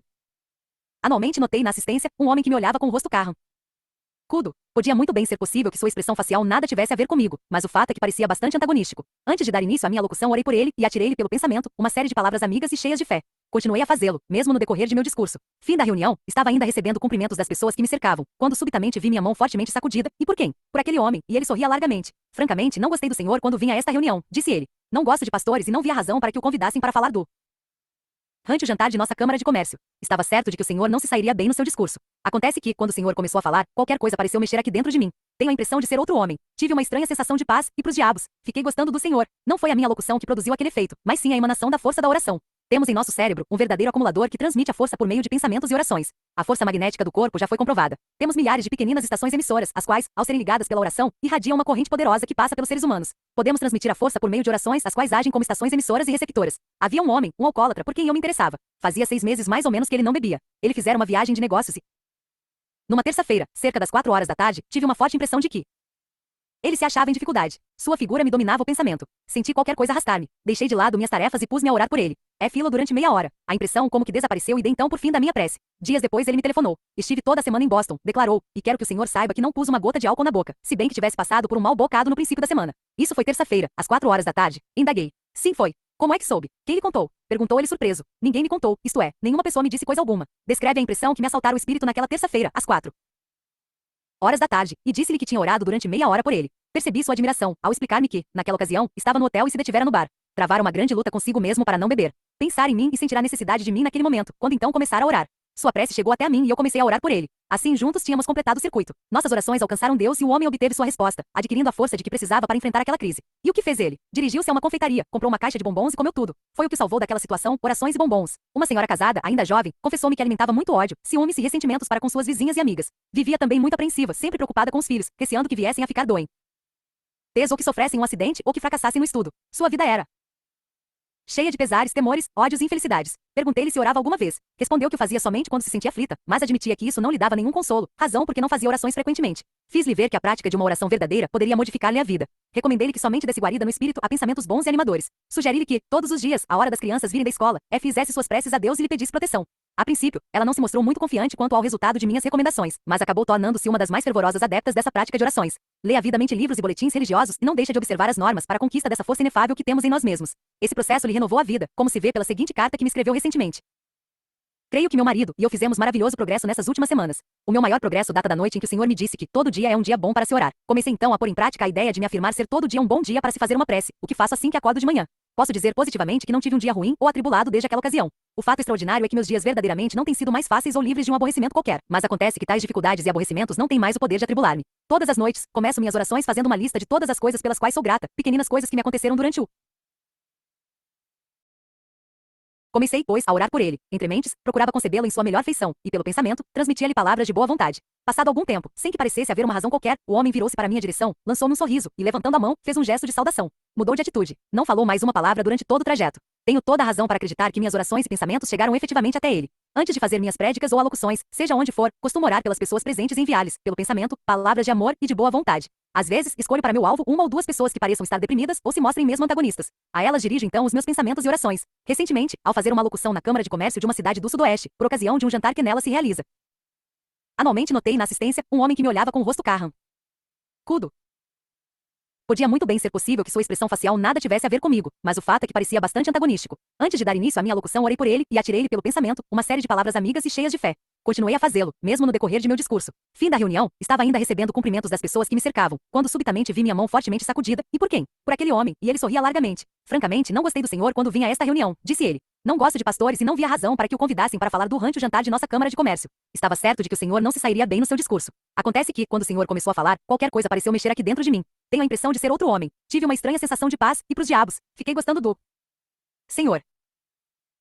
anualmente, notei na assistência um homem que me olhava com o rosto carrancudo. Podia muito bem ser possível que sua expressão facial nada tivesse a ver comigo, mas o fato é que parecia bastante antagonístico. Antes de dar início à minha alocução, orei por ele e atirei-lhe pelo pensamento uma série de palavras amigas e cheias de fé. Continuei a fazê-lo, mesmo no decorrer de meu discurso. Fim da reunião, estava ainda recebendo cumprimentos das pessoas que me cercavam, quando subitamente vi minha mão fortemente sacudida. E por quem? Por aquele homem, e ele sorria largamente. Francamente, não gostei do senhor quando vim a esta reunião, disse ele. Não gosto de pastores e não via razão para que o convidassem para falar durante o jantar de nossa Câmara de Comércio. Estava certo de que o senhor não se sairia bem no seu discurso. Acontece que, quando o senhor começou a falar, qualquer coisa pareceu mexer aqui dentro de mim. Tenho a impressão de ser outro homem. Tive uma estranha sensação de paz, e pros diabos. Fiquei gostando do senhor. Não foi a minha locução que produziu aquele efeito, mas sim a emanação da força da oração. Temos em nosso cérebro um verdadeiro acumulador que transmite a força por meio de pensamentos e orações. A força magnética do corpo já foi comprovada. Temos milhares de pequeninas estações emissoras, as quais, ao serem ligadas pela oração, irradiam uma corrente poderosa que passa pelos seres humanos. Podemos transmitir a força por meio de orações, as quais agem como estações emissoras e receptoras. Havia um homem, um alcoólatra, por quem eu me interessava. Fazia 6 meses mais ou menos que ele não bebia. Ele fizera uma viagem de negócios e, numa terça-feira, cerca das 4 horas da tarde, tive uma forte impressão de que ele se achava em dificuldade. Sua figura me dominava o pensamento. Senti qualquer coisa arrastar-me. Deixei de lado minhas tarefas e pus-me a orar por ele. Filo durante meia hora. A impressão como que desapareceu e dei então por fim da minha prece. Dias depois ele me telefonou. Estive toda a semana em Boston, declarou, e quero que o senhor saiba que não pus uma gota de álcool na boca, se bem que tivesse passado por um mau bocado no princípio da semana. Isso foi terça-feira, às 4 horas da tarde. Indaguei. Sim, foi. Como é que soube? Quem lhe contou? Perguntou ele surpreso. Ninguém me contou, isto é, nenhuma pessoa me disse coisa alguma. Descreve a impressão que me assaltara o espírito naquela terça-feira, às 4 horas da tarde, e disse-lhe que tinha orado durante meia hora por ele. Percebi sua admiração, ao explicar-me que, naquela ocasião, estava no hotel e se detivera no bar. Travara uma grande luta consigo mesmo para não beber. Pensar em mim e sentir a necessidade de mim naquele momento, quando então começara a orar. Sua prece chegou até a mim e eu comecei a orar por ele. Assim, juntos tínhamos completado o circuito. Nossas orações alcançaram Deus e o homem obteve sua resposta, adquirindo a força de que precisava para enfrentar aquela crise. E o que fez ele? Dirigiu-se a uma confeitaria, comprou uma caixa de bombons e comeu tudo. Foi o que salvou daquela situação, orações e bombons. Uma senhora casada, ainda jovem, confessou-me que alimentava muito ódio, ciúmes e ressentimentos para com suas vizinhas e amigas. Vivia também muito apreensiva, sempre preocupada com os filhos, receando que viessem a ficar doentes ou que sofressem um acidente ou que fracassassem no estudo. Sua vida era cheia de pesares, temores, ódios e infelicidades. Perguntei-lhe se orava alguma vez. Respondeu que o fazia somente quando se sentia aflita, mas admitia que isso não lhe dava nenhum consolo, razão porque não fazia orações frequentemente. Fiz-lhe ver que a prática de uma oração verdadeira poderia modificar-lhe a vida. Recomendei-lhe que somente desse guarida no espírito a pensamentos bons e animadores. Sugeri-lhe que, todos os dias, à hora das crianças virem da escola, fizesse suas preces a Deus e lhe pedisse proteção. A princípio, ela não se mostrou muito confiante quanto ao resultado de minhas recomendações, mas acabou tornando-se uma das mais fervorosas adeptas dessa prática de orações. Lê avidamente livros e boletins religiosos e não deixa de observar as normas para a conquista dessa força inefável que temos em nós mesmos. Esse processo lhe renovou a vida, como se vê pela seguinte carta que me escreveu recentemente. Creio que meu marido e eu fizemos maravilhoso progresso nessas últimas semanas. O meu maior progresso data da noite em que o Senhor me disse que todo dia é um dia bom para se orar. Comecei então a pôr em prática a ideia de me afirmar ser todo dia um bom dia para se fazer uma prece, o que faço assim que acordo de manhã. Posso dizer positivamente que não tive um dia ruim ou atribulado desde aquela ocasião. O fato extraordinário é que meus dias verdadeiramente não têm sido mais fáceis ou livres de um aborrecimento qualquer, mas acontece que tais dificuldades e aborrecimentos não têm mais o poder de atribular-me. Todas as noites, começo minhas orações fazendo uma lista de todas as coisas pelas quais sou grata, pequeninas coisas que me aconteceram durante o Comecei, pois, a orar por ele. Entre mentes, procurava concebê-lo em sua melhor feição, e pelo pensamento, transmitia-lhe palavras de boa vontade. Passado algum tempo, sem que parecesse haver uma razão qualquer, o homem virou-se para minha direção, lançou-me um sorriso, e levantando a mão, fez um gesto de saudação. Mudou de atitude. Não falou mais uma palavra durante todo o trajeto. Tenho toda a razão para acreditar que minhas orações e pensamentos chegaram efetivamente até ele. Antes de fazer minhas prédicas ou alocuções, seja onde for, costumo orar pelas pessoas presentes e enviar-lhes, pelo pensamento, palavras de amor e de boa vontade. Às vezes, escolho para meu alvo uma ou duas pessoas que pareçam estar deprimidas ou se mostrem mesmo antagonistas. A elas dirijo então os meus pensamentos e orações. Recentemente, ao fazer uma alocução na Câmara de Comércio de uma cidade do Sudoeste, por ocasião de um jantar que nela se realiza, anualmente notei na assistência um homem que me olhava com o rosto carrancudo. Podia muito bem ser possível que sua expressão facial nada tivesse a ver comigo, mas o fato é que parecia bastante antagonístico. Antes de dar início à minha locução, orei por ele e atirei-lhe pelo pensamento uma série de palavras amigas e cheias de fé. Continuei a fazê-lo, mesmo no decorrer de meu discurso. Fim da reunião, estava ainda recebendo cumprimentos das pessoas que me cercavam, quando subitamente vi minha mão fortemente sacudida, e por quem? Por aquele homem, e ele sorria largamente. Francamente, não gostei do senhor quando vim a esta reunião, disse ele. Não gosto de pastores e não via razão para que o convidassem para falar durante o jantar de nossa Câmara de Comércio. Estava certo de que o senhor não se sairia bem no seu discurso. Acontece que, quando o senhor começou a falar, qualquer coisa pareceu mexer aqui dentro de mim. Tenho a impressão de ser outro homem. Tive uma estranha sensação de paz, e pros diabos, fiquei gostando do senhor.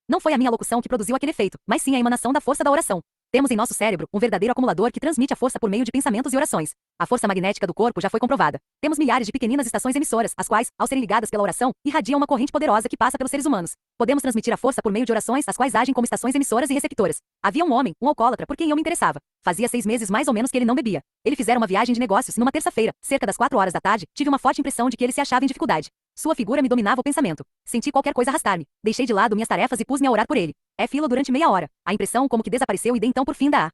Não foi a minha locução que produziu aquele efeito, mas sim a emanação da força da oração. Temos em nosso cérebro um verdadeiro acumulador que transmite a força por meio de pensamentos e orações. A força magnética do corpo já foi comprovada. Temos milhares de pequeninas estações emissoras, as quais, ao serem ligadas pela oração, irradiam uma corrente poderosa que passa pelos seres humanos. Podemos transmitir a força por meio de orações, as quais agem como estações emissoras e receptoras. Havia um homem, um alcoólatra, por quem eu me interessava. Fazia 6 meses mais ou menos que ele não bebia. Ele fizera uma viagem de negócios numa terça-feira, cerca das 4 horas da tarde, tive uma forte impressão de que ele se achava em dificuldade. Sua figura me dominava o pensamento. Senti qualquer coisa arrastar-me. Deixei de lado minhas tarefas e pus-me a orar por ele. Filo durante meia hora. A impressão como que desapareceu e dei então por fim da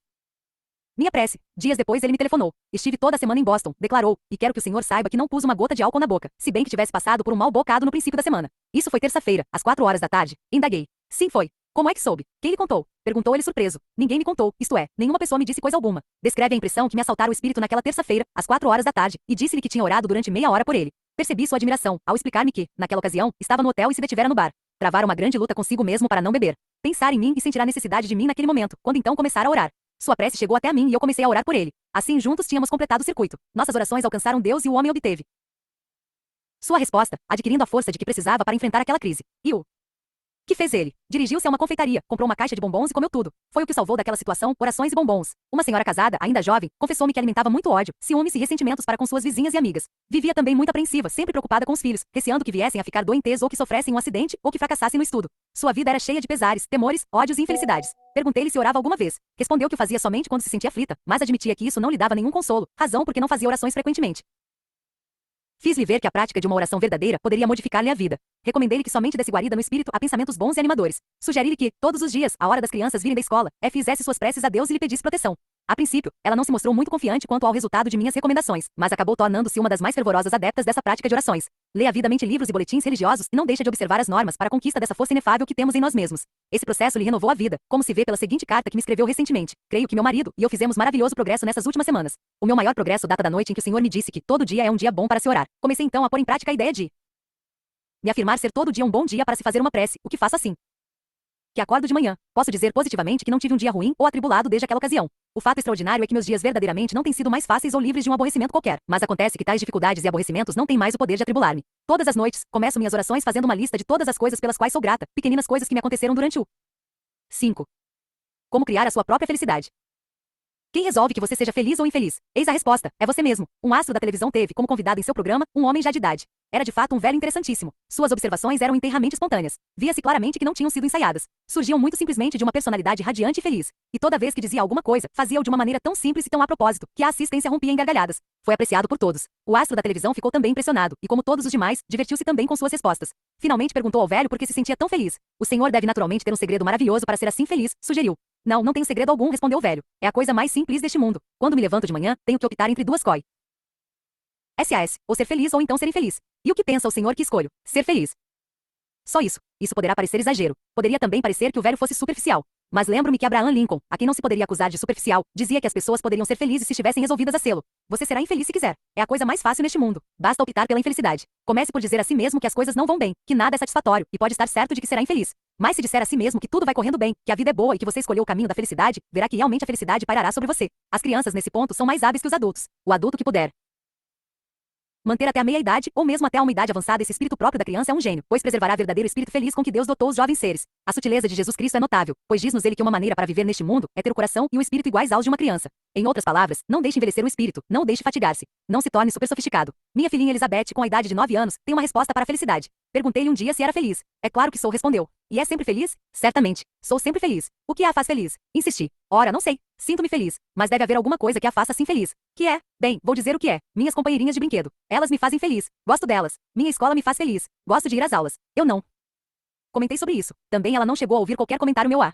minha prece. Dias depois ele me telefonou. Estive toda a semana em Boston, declarou, e quero que o senhor saiba que não pus uma gota de álcool na boca, se bem que tivesse passado por um mau bocado no princípio da semana. Isso foi terça-feira, às 4 horas da tarde. Indaguei. Sim, foi. Como é que soube? Quem lhe contou? Perguntou ele surpreso. Ninguém me contou, isto é, nenhuma pessoa me disse coisa alguma. Descreve a impressão que me assaltara o espírito naquela terça-feira, às 4 horas da tarde, e disse-lhe que tinha orado durante meia hora por ele. Percebi sua admiração, ao explicar-me que, naquela ocasião, estava no hotel e se detivera no bar. Travara uma grande luta consigo mesmo para não beber. Pensar em mim e sentir a necessidade de mim naquele momento, quando então começara a orar. Sua prece chegou até a mim e eu comecei a orar por ele. Assim juntos tínhamos completado o circuito. Nossas orações alcançaram Deus e o homem obteve sua resposta, adquirindo a força de que precisava para enfrentar aquela crise. E o que fez ele? Dirigiu-se a uma confeitaria, comprou uma caixa de bombons e comeu tudo. Foi o que o salvou daquela situação, orações e bombons. Uma senhora casada, ainda jovem, confessou-me que alimentava muito ódio, ciúmes e ressentimentos para com suas vizinhas e amigas. Vivia também muito apreensiva, sempre preocupada com os filhos, receando que viessem a ficar doentes ou que sofressem um acidente ou que fracassassem no estudo. Sua vida era cheia de pesares, temores, ódios e infelicidades. Perguntei-lhe se orava alguma vez. Respondeu que o fazia somente quando se sentia aflita, mas admitia que isso não lhe dava nenhum consolo, razão porque não fazia orações frequentemente. Fiz-lhe ver que a prática de uma oração verdadeira poderia modificar-lhe a vida. Recomendei-lhe que somente desse guarida no espírito a pensamentos bons e animadores. Sugeri-lhe que, todos os dias, à hora das crianças virem da escola, fizesse suas preces a Deus e lhe pedisse proteção. A princípio, ela não se mostrou muito confiante quanto ao resultado de minhas recomendações, mas acabou tornando-se uma das mais fervorosas adeptas dessa prática de orações. Lê avidamente livros e boletins religiosos e não deixa de observar as normas para a conquista dessa força inefável que temos em nós mesmos. Esse processo lhe renovou a vida, como se vê pela seguinte carta que me escreveu recentemente. Creio que meu marido e eu fizemos maravilhoso progresso nessas últimas semanas. O meu maior progresso data da noite em que o Senhor me disse que todo dia é um dia bom para se orar. Comecei então a pôr em prática a ideia de me afirmar ser todo dia um bom dia para se fazer uma prece, o que faço assim que acordo de manhã. Posso dizer positivamente que não tive um dia ruim ou atribulado desde aquela ocasião. O fato extraordinário é que meus dias verdadeiramente não têm sido mais fáceis ou livres de um aborrecimento qualquer, mas acontece que tais dificuldades e aborrecimentos não têm mais o poder de atribular-me. Todas as noites, começo minhas orações fazendo uma lista de todas as coisas pelas quais sou grata, pequeninas coisas que me aconteceram durante o 5. Como criar a sua própria felicidade. Quem resolve que você seja feliz ou infeliz? Eis a resposta, é você mesmo. Um astro da televisão teve como convidado em seu programa um homem já de idade. Era de fato um velho interessantíssimo. Suas observações eram inteiramente espontâneas. Via-se claramente que não tinham sido ensaiadas. Surgiam muito simplesmente de uma personalidade radiante e feliz. E toda vez que dizia alguma coisa, fazia-o de uma maneira tão simples e tão a propósito, que a assistência rompia em gargalhadas. Foi apreciado por todos. O astro da televisão ficou também impressionado, e como todos os demais, divertiu-se também com suas respostas. Finalmente perguntou ao velho por que se sentia tão feliz. O senhor deve naturalmente ter um segredo maravilhoso para ser assim feliz, sugeriu. Não, não tenho segredo algum, respondeu o velho. É a coisa mais simples deste mundo. Quando me levanto de manhã, tenho que optar entre duas coisas. SAS, ou ser feliz ou então ser infeliz. E o que pensa o senhor que escolho? Ser feliz. Só isso. Isso poderá parecer exagero. Poderia também parecer que o velho fosse superficial. Mas lembro-me que Abraham Lincoln, a quem não se poderia acusar de superficial, dizia que as pessoas poderiam ser felizes se estivessem resolvidas a sê-lo. Você será infeliz se quiser. É a coisa mais fácil neste mundo. Basta optar pela infelicidade. Comece por dizer a si mesmo que as coisas não vão bem, que nada é satisfatório, e pode estar certo de que será infeliz. Mas se disser a si mesmo que tudo vai correndo bem, que a vida é boa e que você escolheu o caminho da felicidade, verá que realmente a felicidade pairará sobre você. As crianças nesse ponto são mais hábeis que os adultos. O adulto que puder manter até a meia-idade, ou mesmo até a uma idade avançada esse espírito próprio da criança é um gênio, pois preservará o verdadeiro espírito feliz com que Deus dotou os jovens seres. A sutileza de Jesus Cristo é notável, pois diz-nos ele que uma maneira para viver neste mundo é ter o coração e o espírito iguais aos de uma criança. Em outras palavras, não deixe envelhecer o espírito, não o deixe fatigar-se, não se torne super sofisticado. Minha filhinha Elizabeth, com a idade de 9 anos, tem uma resposta para a felicidade. Perguntei-lhe um dia se era feliz. É claro que sou, respondeu. E é sempre feliz? Certamente. Sou sempre feliz. O que a faz feliz? Insisti. Ora, não sei. Sinto-me feliz. Mas deve haver alguma coisa que a faça assim feliz. Que é? Bem, vou dizer o que é. Minhas companheirinhas de brinquedo. Elas me fazem feliz. Gosto delas. Minha escola me faz feliz. Gosto de ir às aulas. Eu não. Comentei sobre isso. Também ela não chegou a ouvir qualquer comentário meu a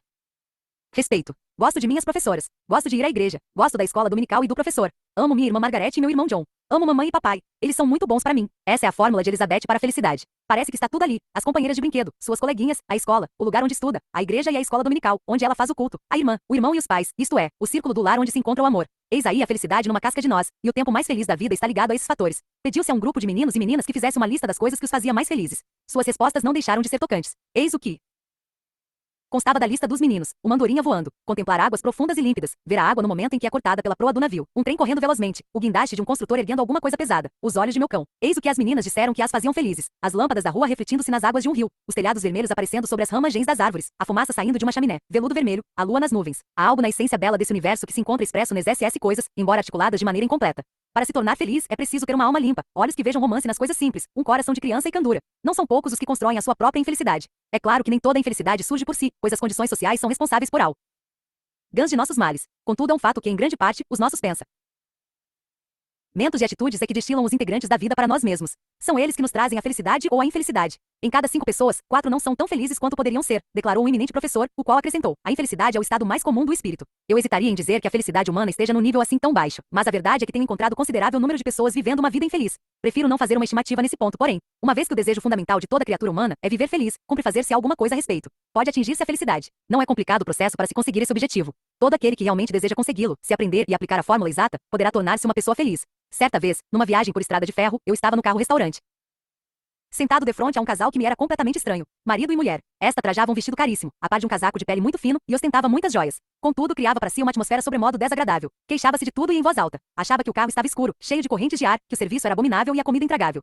respeito. Gosto de minhas professoras. Gosto de ir à igreja. Gosto da escola dominical e do professor. Amo minha irmã Margarete e meu irmão John. Amo mamãe e papai. Eles são muito bons para mim. Essa é a fórmula de Elizabeth para a felicidade. Parece que está tudo ali. As companheiras de brinquedo, suas coleguinhas, a escola, o lugar onde estuda, a igreja e a escola dominical, onde ela faz o culto, a irmã, o irmão e os pais, isto é, o círculo do lar onde se encontra o amor. Eis aí a felicidade numa casca de nós, e o tempo mais feliz da vida está ligado a esses fatores. Pediu-se a um grupo de meninos e meninas que fizesse uma lista das coisas que os fazia mais felizes. Suas respostas não deixaram de ser tocantes. Eis o que constava da lista dos meninos: uma andorinha voando, contemplar águas profundas e límpidas, ver a água no momento em que é cortada pela proa do navio, um trem correndo velozmente, o guindaste de um construtor erguendo alguma coisa pesada, os olhos de meu cão. Eis o que as meninas disseram que as faziam felizes: as lâmpadas da rua refletindo-se nas águas de um rio, os telhados vermelhos aparecendo sobre as ramagens das árvores, a fumaça saindo de uma chaminé, veludo vermelho, a lua nas nuvens. Há algo na essência bela desse universo que se encontra expresso nas SS coisas, embora articuladas de maneira incompleta. Para se tornar feliz, é preciso ter uma alma limpa, olhos que vejam romance nas coisas simples, um coração de criança e candura. Não são poucos os que constroem a sua própria infelicidade. É claro que nem toda a infelicidade surge por si, pois as condições sociais são responsáveis por alguns de nossos males. Contudo, é um fato que, em grande parte, os nossos pensamentos e atitudes é que destilam os integrantes da vida para nós mesmos. São eles que nos trazem a felicidade ou a infelicidade. Em cada 5 pessoas, 4 não são tão felizes quanto poderiam ser, declarou um eminente professor, o qual acrescentou: a infelicidade é o estado mais comum do espírito. Eu hesitaria em dizer que a felicidade humana esteja num nível assim tão baixo, mas a verdade é que tenho encontrado considerável número de pessoas vivendo uma vida infeliz. Prefiro não fazer uma estimativa nesse ponto, porém, uma vez que o desejo fundamental de toda criatura humana é viver feliz, cumpre fazer-se alguma coisa a respeito. Pode atingir-se a felicidade. Não é complicado o processo para se conseguir esse objetivo. Todo aquele que realmente deseja consegui-lo, se aprender e aplicar a fórmula exata, poderá tornar-se uma pessoa feliz. Certa vez, numa viagem por estrada de ferro, eu estava no carro-restaurante, sentado defronte a um casal que me era completamente estranho, marido e mulher. Esta trajava um vestido caríssimo, a par de um casaco de pele muito fino, e ostentava muitas joias. Contudo, criava para si uma atmosfera sobremodo desagradável. Queixava-se de tudo e em voz alta. Achava que o carro estava escuro, cheio de correntes de ar, que o serviço era abominável e a comida intragável.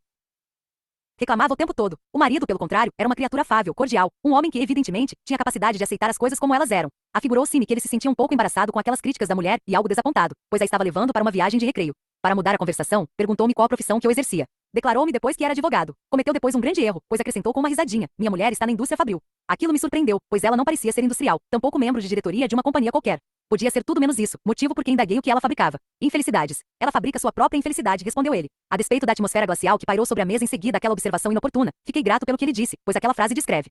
Reclamava o tempo todo. O marido, pelo contrário, era uma criatura afável, cordial, um homem que, evidentemente, tinha capacidade de aceitar as coisas como elas eram. Afigurou-se-me que ele se sentia um pouco embaraçado com aquelas críticas da mulher e algo desapontado, pois a estava levando para uma viagem de recreio. Para mudar a conversação, perguntou-me qual a profissão que eu exercia. Declarou-me depois que era advogado. Cometeu depois um grande erro, pois acrescentou com uma risadinha: minha mulher está na indústria fabril. Aquilo me surpreendeu, pois ela não parecia ser industrial, tampouco membro de diretoria de uma companhia qualquer. Podia ser tudo menos isso, motivo por que indaguei o que ela fabricava. Infelicidades. Ela fabrica sua própria infelicidade, respondeu ele. A despeito da atmosfera glacial que pairou sobre a mesa em seguida àquela observação inoportuna, fiquei grato pelo que ele disse, pois aquela frase descreve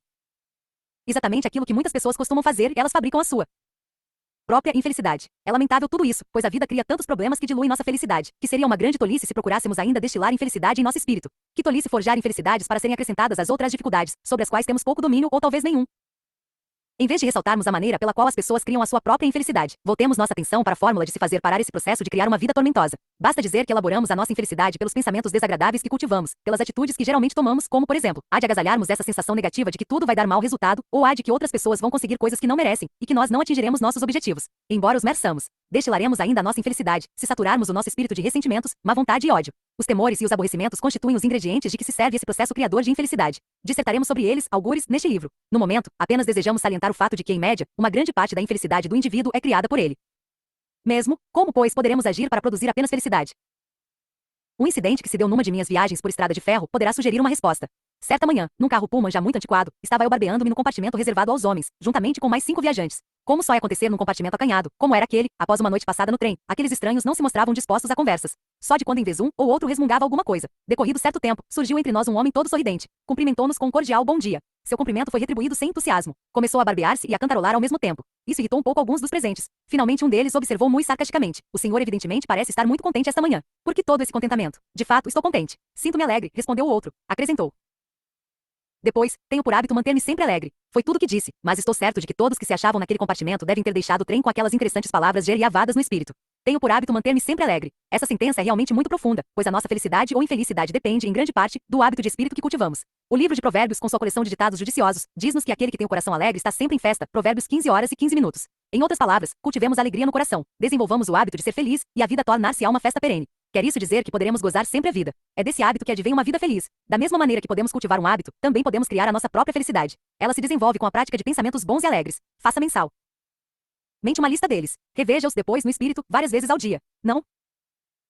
exatamente aquilo que muitas pessoas costumam fazer e elas fabricam a sua própria infelicidade. É lamentável tudo isso, pois a vida cria tantos problemas que diluem nossa felicidade, que seria uma grande tolice se procurássemos ainda destilar infelicidade em nosso espírito. Que tolice forjar infelicidades para serem acrescentadas às outras dificuldades, sobre as quais temos pouco domínio ou talvez nenhum. Em vez de ressaltarmos a maneira pela qual as pessoas criam a sua própria infelicidade, voltemos nossa atenção para a fórmula de se fazer parar esse processo de criar uma vida tormentosa. Basta dizer que elaboramos a nossa infelicidade pelos pensamentos desagradáveis que cultivamos, pelas atitudes que geralmente tomamos, como, por exemplo, há de agasalharmos essa sensação negativa de que tudo vai dar mau resultado, ou há de que outras pessoas vão conseguir coisas que não merecem, e que nós não atingiremos nossos objetivos, embora os mereçamos. Destilaremos ainda a nossa infelicidade, se saturarmos o nosso espírito de ressentimentos, má vontade e ódio. Os temores e os aborrecimentos constituem os ingredientes de que se serve esse processo criador de infelicidade. Dissertaremos sobre eles, algures, neste livro. No momento, apenas desejamos salientar o fato de que, em média, uma grande parte da infelicidade do indivíduo é criada por ele mesmo. Como, pois, poderemos agir para produzir apenas felicidade? Um incidente que se deu numa de minhas viagens por estrada de ferro poderá sugerir uma resposta. Certa manhã, num carro Pullman já muito antiquado, estava eu barbeando-me no compartimento reservado aos homens, juntamente com mais 5 viajantes. Como só ia acontecer num compartimento acanhado, como era aquele, após uma noite passada no trem, aqueles estranhos não se mostravam dispostos a conversas. Só de quando em vez um ou outro resmungava alguma coisa. Decorrido certo tempo, surgiu entre nós um homem todo sorridente. Cumprimentou-nos com um cordial bom dia. Seu cumprimento foi retribuído sem entusiasmo. Começou a barbear-se e a cantarolar ao mesmo tempo. Isso irritou um pouco alguns dos presentes. Finalmente um deles observou muito sarcasticamente: o senhor evidentemente parece estar muito contente esta manhã. Por que todo esse contentamento? De fato, estou contente. Sinto-me alegre, respondeu o outro. Acrescentou: Depois, tenho por hábito manter-me sempre alegre. Foi tudo o que disse, mas estou certo de que todos que se achavam naquele compartimento devem ter deixado o trem com aquelas interessantes palavras geriavadas no espírito. Tenho por hábito manter-me sempre alegre. Essa sentença é realmente muito profunda, pois a nossa felicidade ou infelicidade depende, em grande parte, do hábito de espírito que cultivamos. O livro de Provérbios, com sua coleção de ditados judiciosos, diz-nos que aquele que tem o coração alegre está sempre em festa. Provérbios 15 horas e 15 minutos. Em outras palavras, cultivemos alegria no coração, desenvolvamos o hábito de ser feliz, e a vida tornar-se-á uma festa perene. Quer isso dizer que poderemos gozar sempre a vida. É desse hábito que advém uma vida feliz. Da mesma maneira que podemos cultivar um hábito, também podemos criar a nossa própria felicidade. Ela se desenvolve com a prática de pensamentos bons e alegres. Faça mensal. Mente uma lista deles. Reveja-os depois no espírito, várias vezes ao dia. Não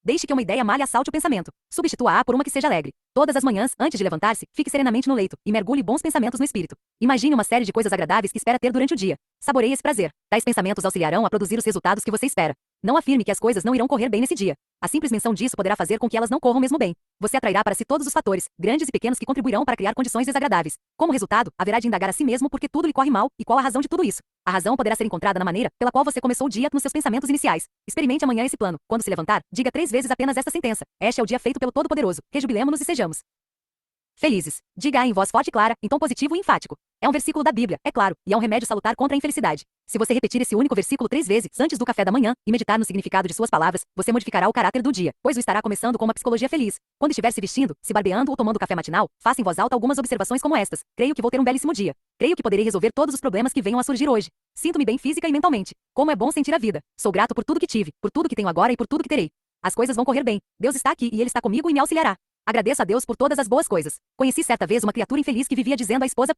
deixe que uma ideia malhe assalte o pensamento. Substitua-a por uma que seja alegre. Todas as manhãs, antes de levantar-se, fique serenamente no leito e mergulhe bons pensamentos no espírito. Imagine uma série de coisas agradáveis que espera ter durante o dia. Saboreie esse prazer. Tais pensamentos auxiliarão a produzir os resultados que você espera. Não afirme que as coisas não irão correr bem nesse dia. A simples menção disso poderá fazer com que elas não corram mesmo bem. Você atrairá para si todos os fatores, grandes e pequenos, que contribuirão para criar condições desagradáveis. Como resultado, haverá de indagar a si mesmo por que tudo lhe corre mal e qual a razão de tudo isso. A razão poderá ser encontrada na maneira pela qual você começou o dia nos seus pensamentos iniciais. Experimente amanhã esse plano. Quando se levantar, diga 3 vezes apenas esta sentença: este é o dia feito pelo Todo-Poderoso. Rejubilemo-nos e sejamos felizes. Diga-a em voz forte e clara, em tom positivo e enfático. É um versículo da Bíblia, é claro, e é um remédio salutar contra a infelicidade. Se você repetir esse único versículo 3 vezes antes do café da manhã e meditar no significado de suas palavras, você modificará o caráter do dia, pois o estará começando com uma psicologia feliz. Quando estiver se vestindo, se barbeando ou tomando café matinal, faça em voz alta algumas observações como estas: creio que vou ter um belíssimo dia. Creio que poderei resolver todos os problemas que venham a surgir hoje. Sinto-me bem física e mentalmente. Como é bom sentir a vida. Sou grato por tudo que tive, por tudo que tenho agora e por tudo que terei. As coisas vão correr bem. Deus está aqui e Ele está comigo e me auxiliará. Agradeço a Deus por todas as boas coisas. Conheci certa vez uma criatura infeliz que vivia dizendo à esposa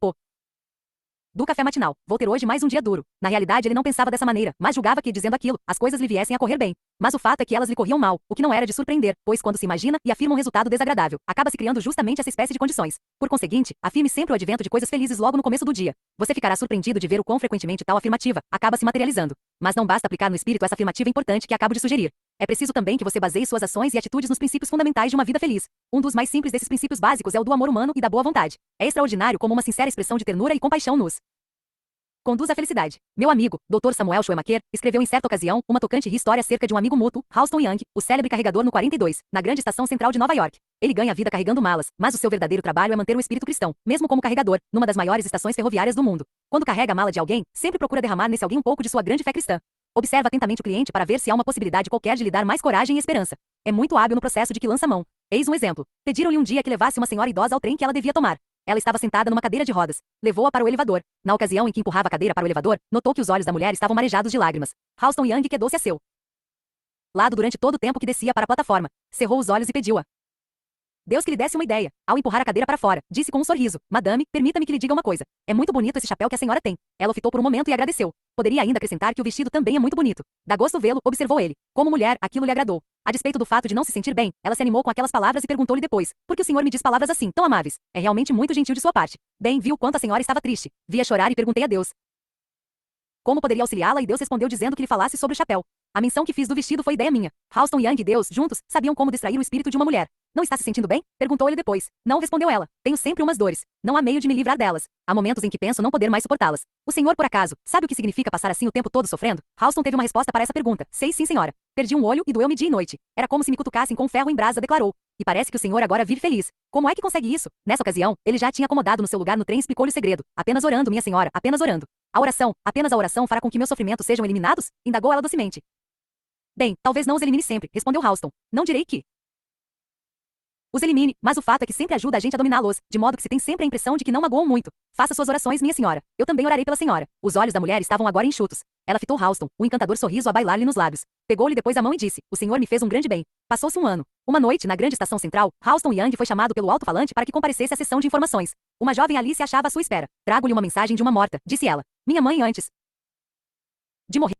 do café matinal: vou ter hoje mais um dia duro. Na realidade, ele não pensava dessa maneira, mas julgava que, dizendo aquilo, as coisas lhe viessem a correr bem. Mas o fato é que elas lhe corriam mal, o que não era de surpreender, pois quando se imagina e afirma um resultado desagradável, acaba se criando justamente essa espécie de condições. Por conseguinte, afirme sempre o advento de coisas felizes logo no começo do dia. Você ficará surpreendido de ver o quão frequentemente tal afirmativa acaba se materializando. Mas não basta aplicar no espírito essa afirmativa importante que acabo de sugerir. É preciso também que você baseie suas ações e atitudes nos princípios fundamentais de uma vida feliz. Um dos mais simples desses princípios básicos é o do amor humano e da boa vontade. É extraordinário como uma sincera expressão de ternura e compaixão nos conduz à felicidade. Meu amigo, Dr. Samuel Schoemaker, escreveu em certa ocasião uma tocante história acerca de um amigo mútuo, Halston Young, o célebre carregador no 42, na grande estação central de Nova York. Ele ganha a vida carregando malas, mas o seu verdadeiro trabalho é manter o espírito cristão, mesmo como carregador, numa das maiores estações ferroviárias do mundo. Quando carrega a mala de alguém, sempre procura derramar nesse alguém um pouco de sua grande fé cristã. Observa atentamente o cliente para ver se há uma possibilidade qualquer de lhe dar mais coragem e esperança. É muito hábil no processo de que lança mão. Eis um exemplo. Pediram-lhe um dia que levasse uma senhora idosa ao trem que ela devia tomar. Ela estava sentada numa cadeira de rodas. Levou-a para o elevador. Na ocasião em que empurrava a cadeira para o elevador, notou que os olhos da mulher estavam marejados de lágrimas. Halston Young quedou-se a seu lado durante todo o tempo que descia para a plataforma. Cerrou os olhos e pediu-a Deus que lhe desse uma ideia. Ao empurrar a cadeira para fora, disse com um sorriso: Madame, permita-me que lhe diga uma coisa. É muito bonito esse chapéu que a senhora tem. Ela o fitou por um momento e agradeceu. Poderia ainda acrescentar que o vestido também é muito bonito. Dá gosto vê-lo, observou ele. Como mulher, aquilo lhe agradou. A despeito do fato de não se sentir bem, ela se animou com aquelas palavras e perguntou-lhe depois: por que o senhor me diz palavras assim, tão amáveis? É realmente muito gentil de sua parte. Bem, viu quanto a senhora estava triste. Vi-a chorar e perguntei a Deus como poderia auxiliá-la, e Deus respondeu dizendo que lhe falasse sobre o chapéu. A menção que fiz do vestido foi ideia minha. Halston Young e Deus, juntos, sabiam como distrair o espírito de uma mulher. Não está se sentindo bem? Perguntou ele depois. Não, respondeu ela. Tenho sempre umas dores. Não há meio de me livrar delas. Há momentos em que penso não poder mais suportá-las. O senhor, por acaso, sabe o que significa passar assim o tempo todo sofrendo? Halston teve uma resposta para essa pergunta. Sei sim, senhora. Perdi um olho e doeu-me dia e noite. Era como se me cutucassem com um ferro em brasa, declarou. E parece que o senhor agora vive feliz. Como é que consegue isso? Nessa ocasião, ele já tinha acomodado no seu lugar no trem e explicou-lhe o segredo. Apenas orando, minha senhora, apenas orando. A oração, apenas a oração fará com que meus sofrimentos sejam eliminados? Indagou ela docemente. Bem, talvez não os elimine sempre, respondeu Halston. Não direi que os elimine, mas o fato é que sempre ajuda a gente a dominá-los, de modo que se tem sempre a impressão de que não magoam muito. Faça suas orações, minha senhora. Eu também orarei pela senhora. Os olhos da mulher estavam agora enxutos. Ela fitou Halston, um encantador sorriso a bailar-lhe nos lábios. Pegou-lhe depois a mão e disse: o senhor me fez um grande bem. Passou-se um ano. Uma noite, na grande estação central, Halston Young foi chamado pelo alto-falante para que comparecesse à sessão de informações. Uma jovem ali se achava à sua espera. Trago-lhe uma mensagem de uma morta, disse ela. Minha mãe, antes de morrer,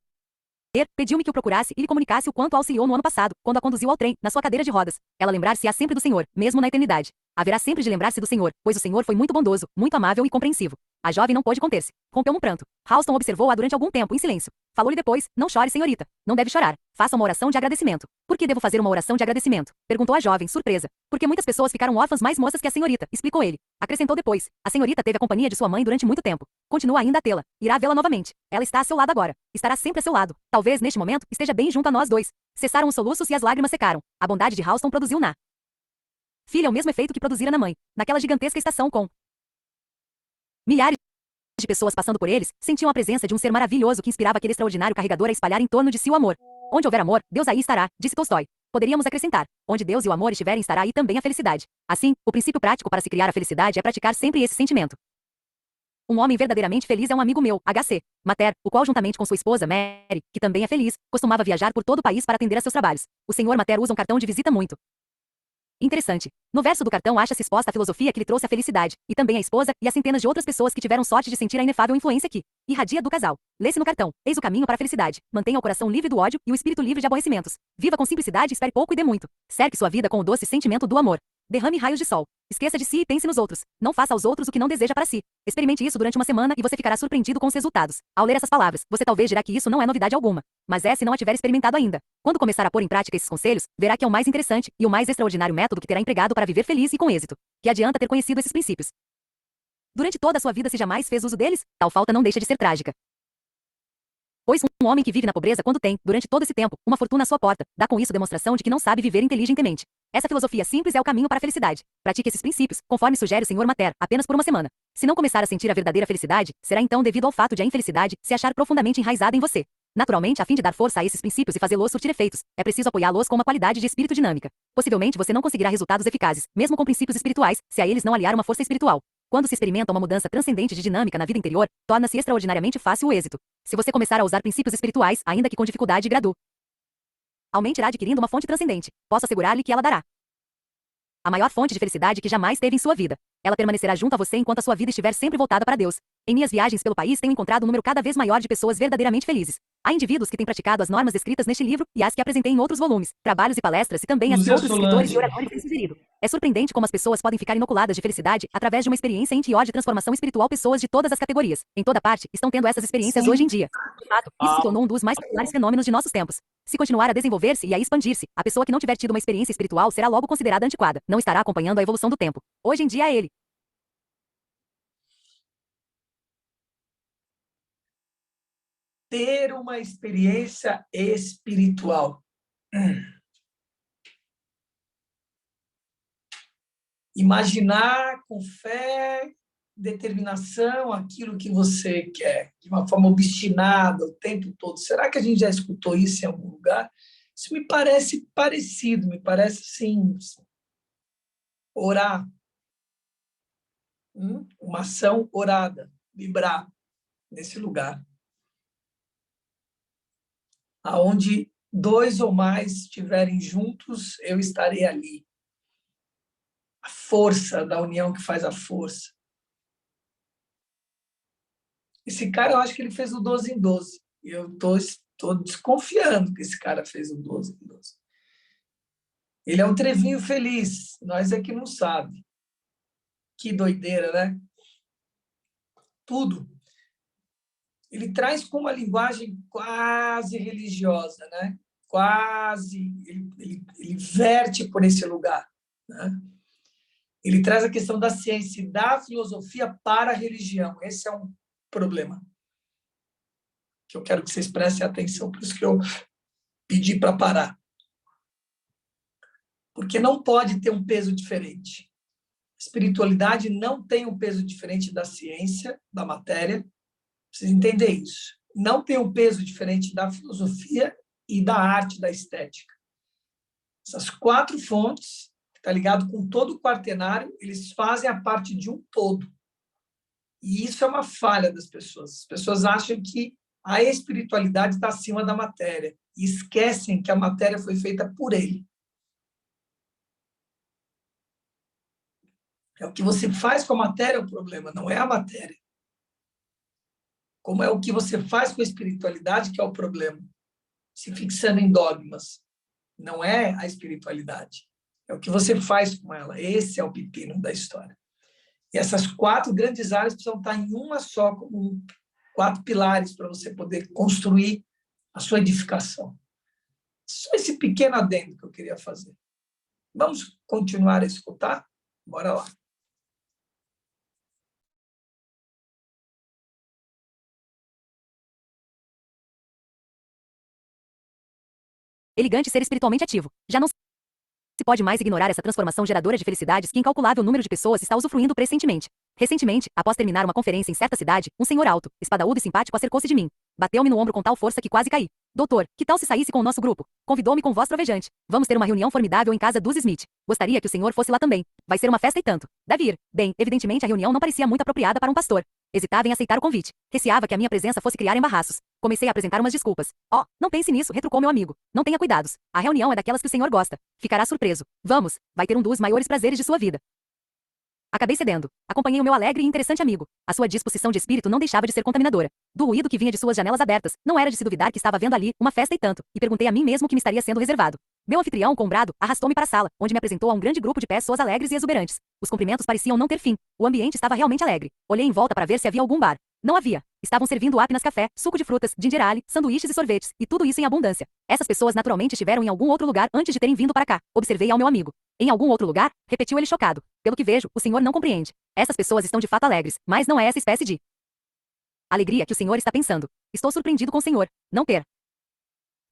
pediu-me que o procurasse e lhe comunicasse o quanto a auxiliou no ano passado, quando a conduziu ao trem, na sua cadeira de rodas. Ela lembrar-se-á sempre do Senhor, mesmo na eternidade. Haverá sempre de lembrar-se do Senhor, pois o Senhor foi muito bondoso, muito amável e compreensivo. A jovem não pôde conter-se. Rompeu um pranto. Halston observou-a durante algum tempo, em silêncio. Falou-lhe depois: não chore, senhorita. Não deve chorar. Faça uma oração de agradecimento. Por que devo fazer uma oração de agradecimento? Perguntou a jovem, surpresa. Porque muitas pessoas ficaram órfãs mais moças que a senhorita, explicou ele. Acrescentou depois: a senhorita teve a companhia de sua mãe durante muito tempo. Continua ainda a tê-la. Irá vê-la novamente. Ela está a seu lado agora. Estará sempre a seu lado. Talvez, neste momento, esteja bem junto a nós dois. Cessaram os soluços e as lágrimas secaram. A bondade de Halston produziu na filha o mesmo efeito que produzira na mãe, naquela gigantesca estação com Milhares de pessoas passando por eles sentiam a presença de um ser maravilhoso que inspirava aquele extraordinário carregador a espalhar em torno de si o amor. Onde houver amor, Deus aí estará, disse Tolstói. Poderíamos acrescentar: onde Deus e o amor estiverem, estará aí também a felicidade. Assim, o princípio prático para se criar a felicidade é praticar sempre esse sentimento. Um homem verdadeiramente feliz é um amigo meu, H.C. Mater, o qual juntamente com sua esposa, Mary, que também é feliz, costumava viajar por todo o país para atender a seus trabalhos. O senhor Mater usa um cartão de visita muito interessante. No verso do cartão acha-se exposta a filosofia que lhe trouxe a felicidade, e também a esposa e as centenas de outras pessoas que tiveram sorte de sentir a inefável influência que irradia do casal. Lê-se no cartão: eis o caminho para a felicidade. Mantenha o coração livre do ódio e o espírito livre de aborrecimentos. Viva com simplicidade, espere pouco e dê muito. Cerque sua vida com o doce sentimento do amor. Derrame raios de sol. Esqueça de si e pense nos outros. Não faça aos outros o que não deseja para si. Experimente isso durante uma semana e você ficará surpreendido com os resultados. Ao ler essas palavras, você talvez dirá que isso não é novidade alguma. Mas é se não a tiver experimentado ainda. Quando começar a pôr em prática esses conselhos, verá que é o mais interessante e o mais extraordinário método que terá empregado para viver feliz e com êxito. Que adianta ter conhecido esses princípios durante toda a sua vida se jamais fez uso deles? Tal falta não deixa de ser trágica. Pois um homem que vive na pobreza quando tem, durante todo esse tempo, uma fortuna à sua porta, dá com isso demonstração de que não sabe viver inteligentemente. Essa filosofia simples é o caminho para a felicidade. Pratique esses princípios, conforme sugere o Sr. Mater, apenas por uma semana. Se não começar a sentir a verdadeira felicidade, será então devido ao fato de a infelicidade se achar profundamente enraizada em você. Naturalmente, a fim de dar força a esses princípios e fazê-los surtir efeitos, é preciso apoiá-los com uma qualidade de espírito dinâmica. Possivelmente você não conseguirá resultados eficazes, mesmo com princípios espirituais, se a eles não aliar uma força espiritual. Quando se experimenta uma mudança transcendente de dinâmica na vida interior, torna-se extraordinariamente fácil o êxito. Se você começar a usar princípios espirituais, ainda que com dificuldade gradualmente irá adquirindo uma fonte transcendente. Posso assegurar-lhe que ela dará a maior fonte de felicidade que jamais teve em sua vida. Ela permanecerá junto a você enquanto a sua vida estiver sempre voltada para Deus. Em minhas viagens pelo país tenho encontrado um número cada vez maior de pessoas verdadeiramente felizes. Há indivíduos que têm praticado as normas descritas neste livro e as que apresentei em outros volumes, trabalhos e palestras e também as que Lúcia outros escritores e Solange. oradores têm sugerido. É surpreendente como as pessoas podem ficar inoculadas de felicidade através de uma experiência interior de transformação espiritual. Pessoas de todas as categorias, em toda parte, estão tendo essas experiências hoje em Sim. dia. De fato, isso se tornou um dos mais populares fenômenos de nossos tempos. Se continuar a desenvolver-se e a expandir-se, a pessoa que não tiver tido uma experiência espiritual será logo considerada antiquada, não estará acompanhando a evolução do tempo. Hoje em dia é ele. Ter uma experiência espiritual. Imaginar com fé, determinação aquilo que você quer, de uma forma obstinada o tempo todo. Será que a gente já escutou isso em algum lugar? Isso me parece parecido, me parece sim, orar. Uma ação orada, vibrar nesse lugar. Aonde dois ou mais estiverem juntos, eu estarei ali. A força da união que faz a força. Esse cara, eu acho que ele fez o 12 em 12. E eu estou desconfiando que esse cara fez o 12 em 12. Ele é um trevinho feliz, nós é que não sabe. Que doideira, né? Tudo. Ele traz com uma linguagem quase religiosa, né? Quase, ele verte por esse lugar, né? Ele traz a questão da ciência e da filosofia para a religião. Esse é um problema que eu quero que vocês prestem atenção, por isso que eu pedi para parar. Porque não pode ter um peso diferente. Espiritualidade não tem um peso diferente da ciência, da matéria. Precisa entender isso. Não tem um peso diferente da filosofia e da arte, da estética. Essas quatro fontes, que está ligado com todo o quaternário, eles fazem a parte de um todo. E isso é uma falha das pessoas. As pessoas acham que a espiritualidade está acima da matéria e esquecem que a matéria foi feita por ele. É o que você faz com a matéria o problema, não é a matéria. Como é o que você faz com a espiritualidade que é o problema. Se fixando em dogmas. Não é a espiritualidade. É o que você faz com ela. Esse é o pepino da história. E essas quatro grandes áreas precisam estar em uma só, como quatro pilares para você poder construir a sua edificação. Só esse pequeno adendo que eu queria fazer. Vamos continuar a escutar? Bora lá. Elegante ser espiritualmente ativo. Já não Se pode mais ignorar essa transformação geradora de felicidades que incalculável número de pessoas está usufruindo presentemente. Recentemente, após terminar uma conferência em certa cidade, um senhor alto, espadaúdo e simpático acercou-se de mim. Bateu-me no ombro com tal força que quase caí. Doutor, que tal se saísse com o nosso grupo? Convidou-me com voz trovejante. Vamos ter uma reunião formidável em casa dos Smith. Gostaria que o senhor fosse lá também. Vai ser uma festa e tanto. Deve ir. Bem, evidentemente a reunião não parecia muito apropriada para um pastor. Hesitava em aceitar o convite. Receava que a minha presença fosse criar embaraços. Comecei a apresentar umas desculpas. Oh, não pense nisso, retrucou meu amigo. Não tenha cuidados. A reunião é daquelas que o senhor gosta. Ficará surpreso. Vamos, vai ter um dos maiores prazeres de sua vida. Acabei cedendo. Acompanhei o meu alegre e interessante amigo. A sua disposição de espírito não deixava de ser contaminadora. Do ruído que vinha de suas janelas abertas, não era de se duvidar que estava havendo ali uma festa e tanto, e perguntei a mim mesmo o que me estaria sendo reservado. Meu anfitrião, com um brado, arrastou-me para a sala, onde me apresentou a um grande grupo de pessoas alegres e exuberantes. Os cumprimentos pareciam não ter fim. O ambiente estava realmente alegre. Olhei em volta para ver se havia algum bar. Não havia. Estavam servindo apenas café, suco de frutas, ginger ale, sanduíches e sorvetes, e tudo isso em abundância. Essas pessoas naturalmente estiveram em algum outro lugar antes de terem vindo para cá. Observei ao meu amigo. Em algum outro lugar? Repetiu ele chocado. Pelo que vejo, o senhor não compreende. Essas pessoas estão de fato alegres, mas não é essa espécie de alegria que o senhor está pensando. Estou surpreendido com o senhor. Não ter.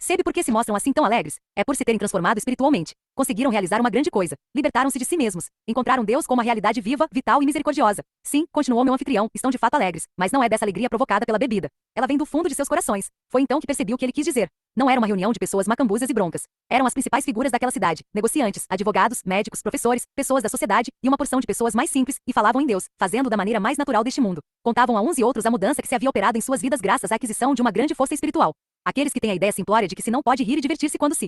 Sabe por que se mostram assim tão alegres? É por se terem transformado espiritualmente. Conseguiram realizar uma grande coisa. Libertaram-se de si mesmos. Encontraram Deus como a realidade viva, vital e misericordiosa. Sim, continuou meu anfitrião, estão de fato alegres, mas não é dessa alegria provocada pela bebida. Ela vem do fundo de seus corações. Foi então que percebi o que ele quis dizer. Não era uma reunião de pessoas macambusas e broncas. Eram as principais figuras daquela cidade, negociantes, advogados, médicos, professores, pessoas da sociedade e uma porção de pessoas mais simples, e falavam em Deus, fazendo da maneira mais natural deste mundo. Contavam a uns e outros a mudança que se havia operado em suas vidas graças à aquisição de uma grande força espiritual. Aqueles que têm a ideia simplória de que se não pode rir e divertir-se quando se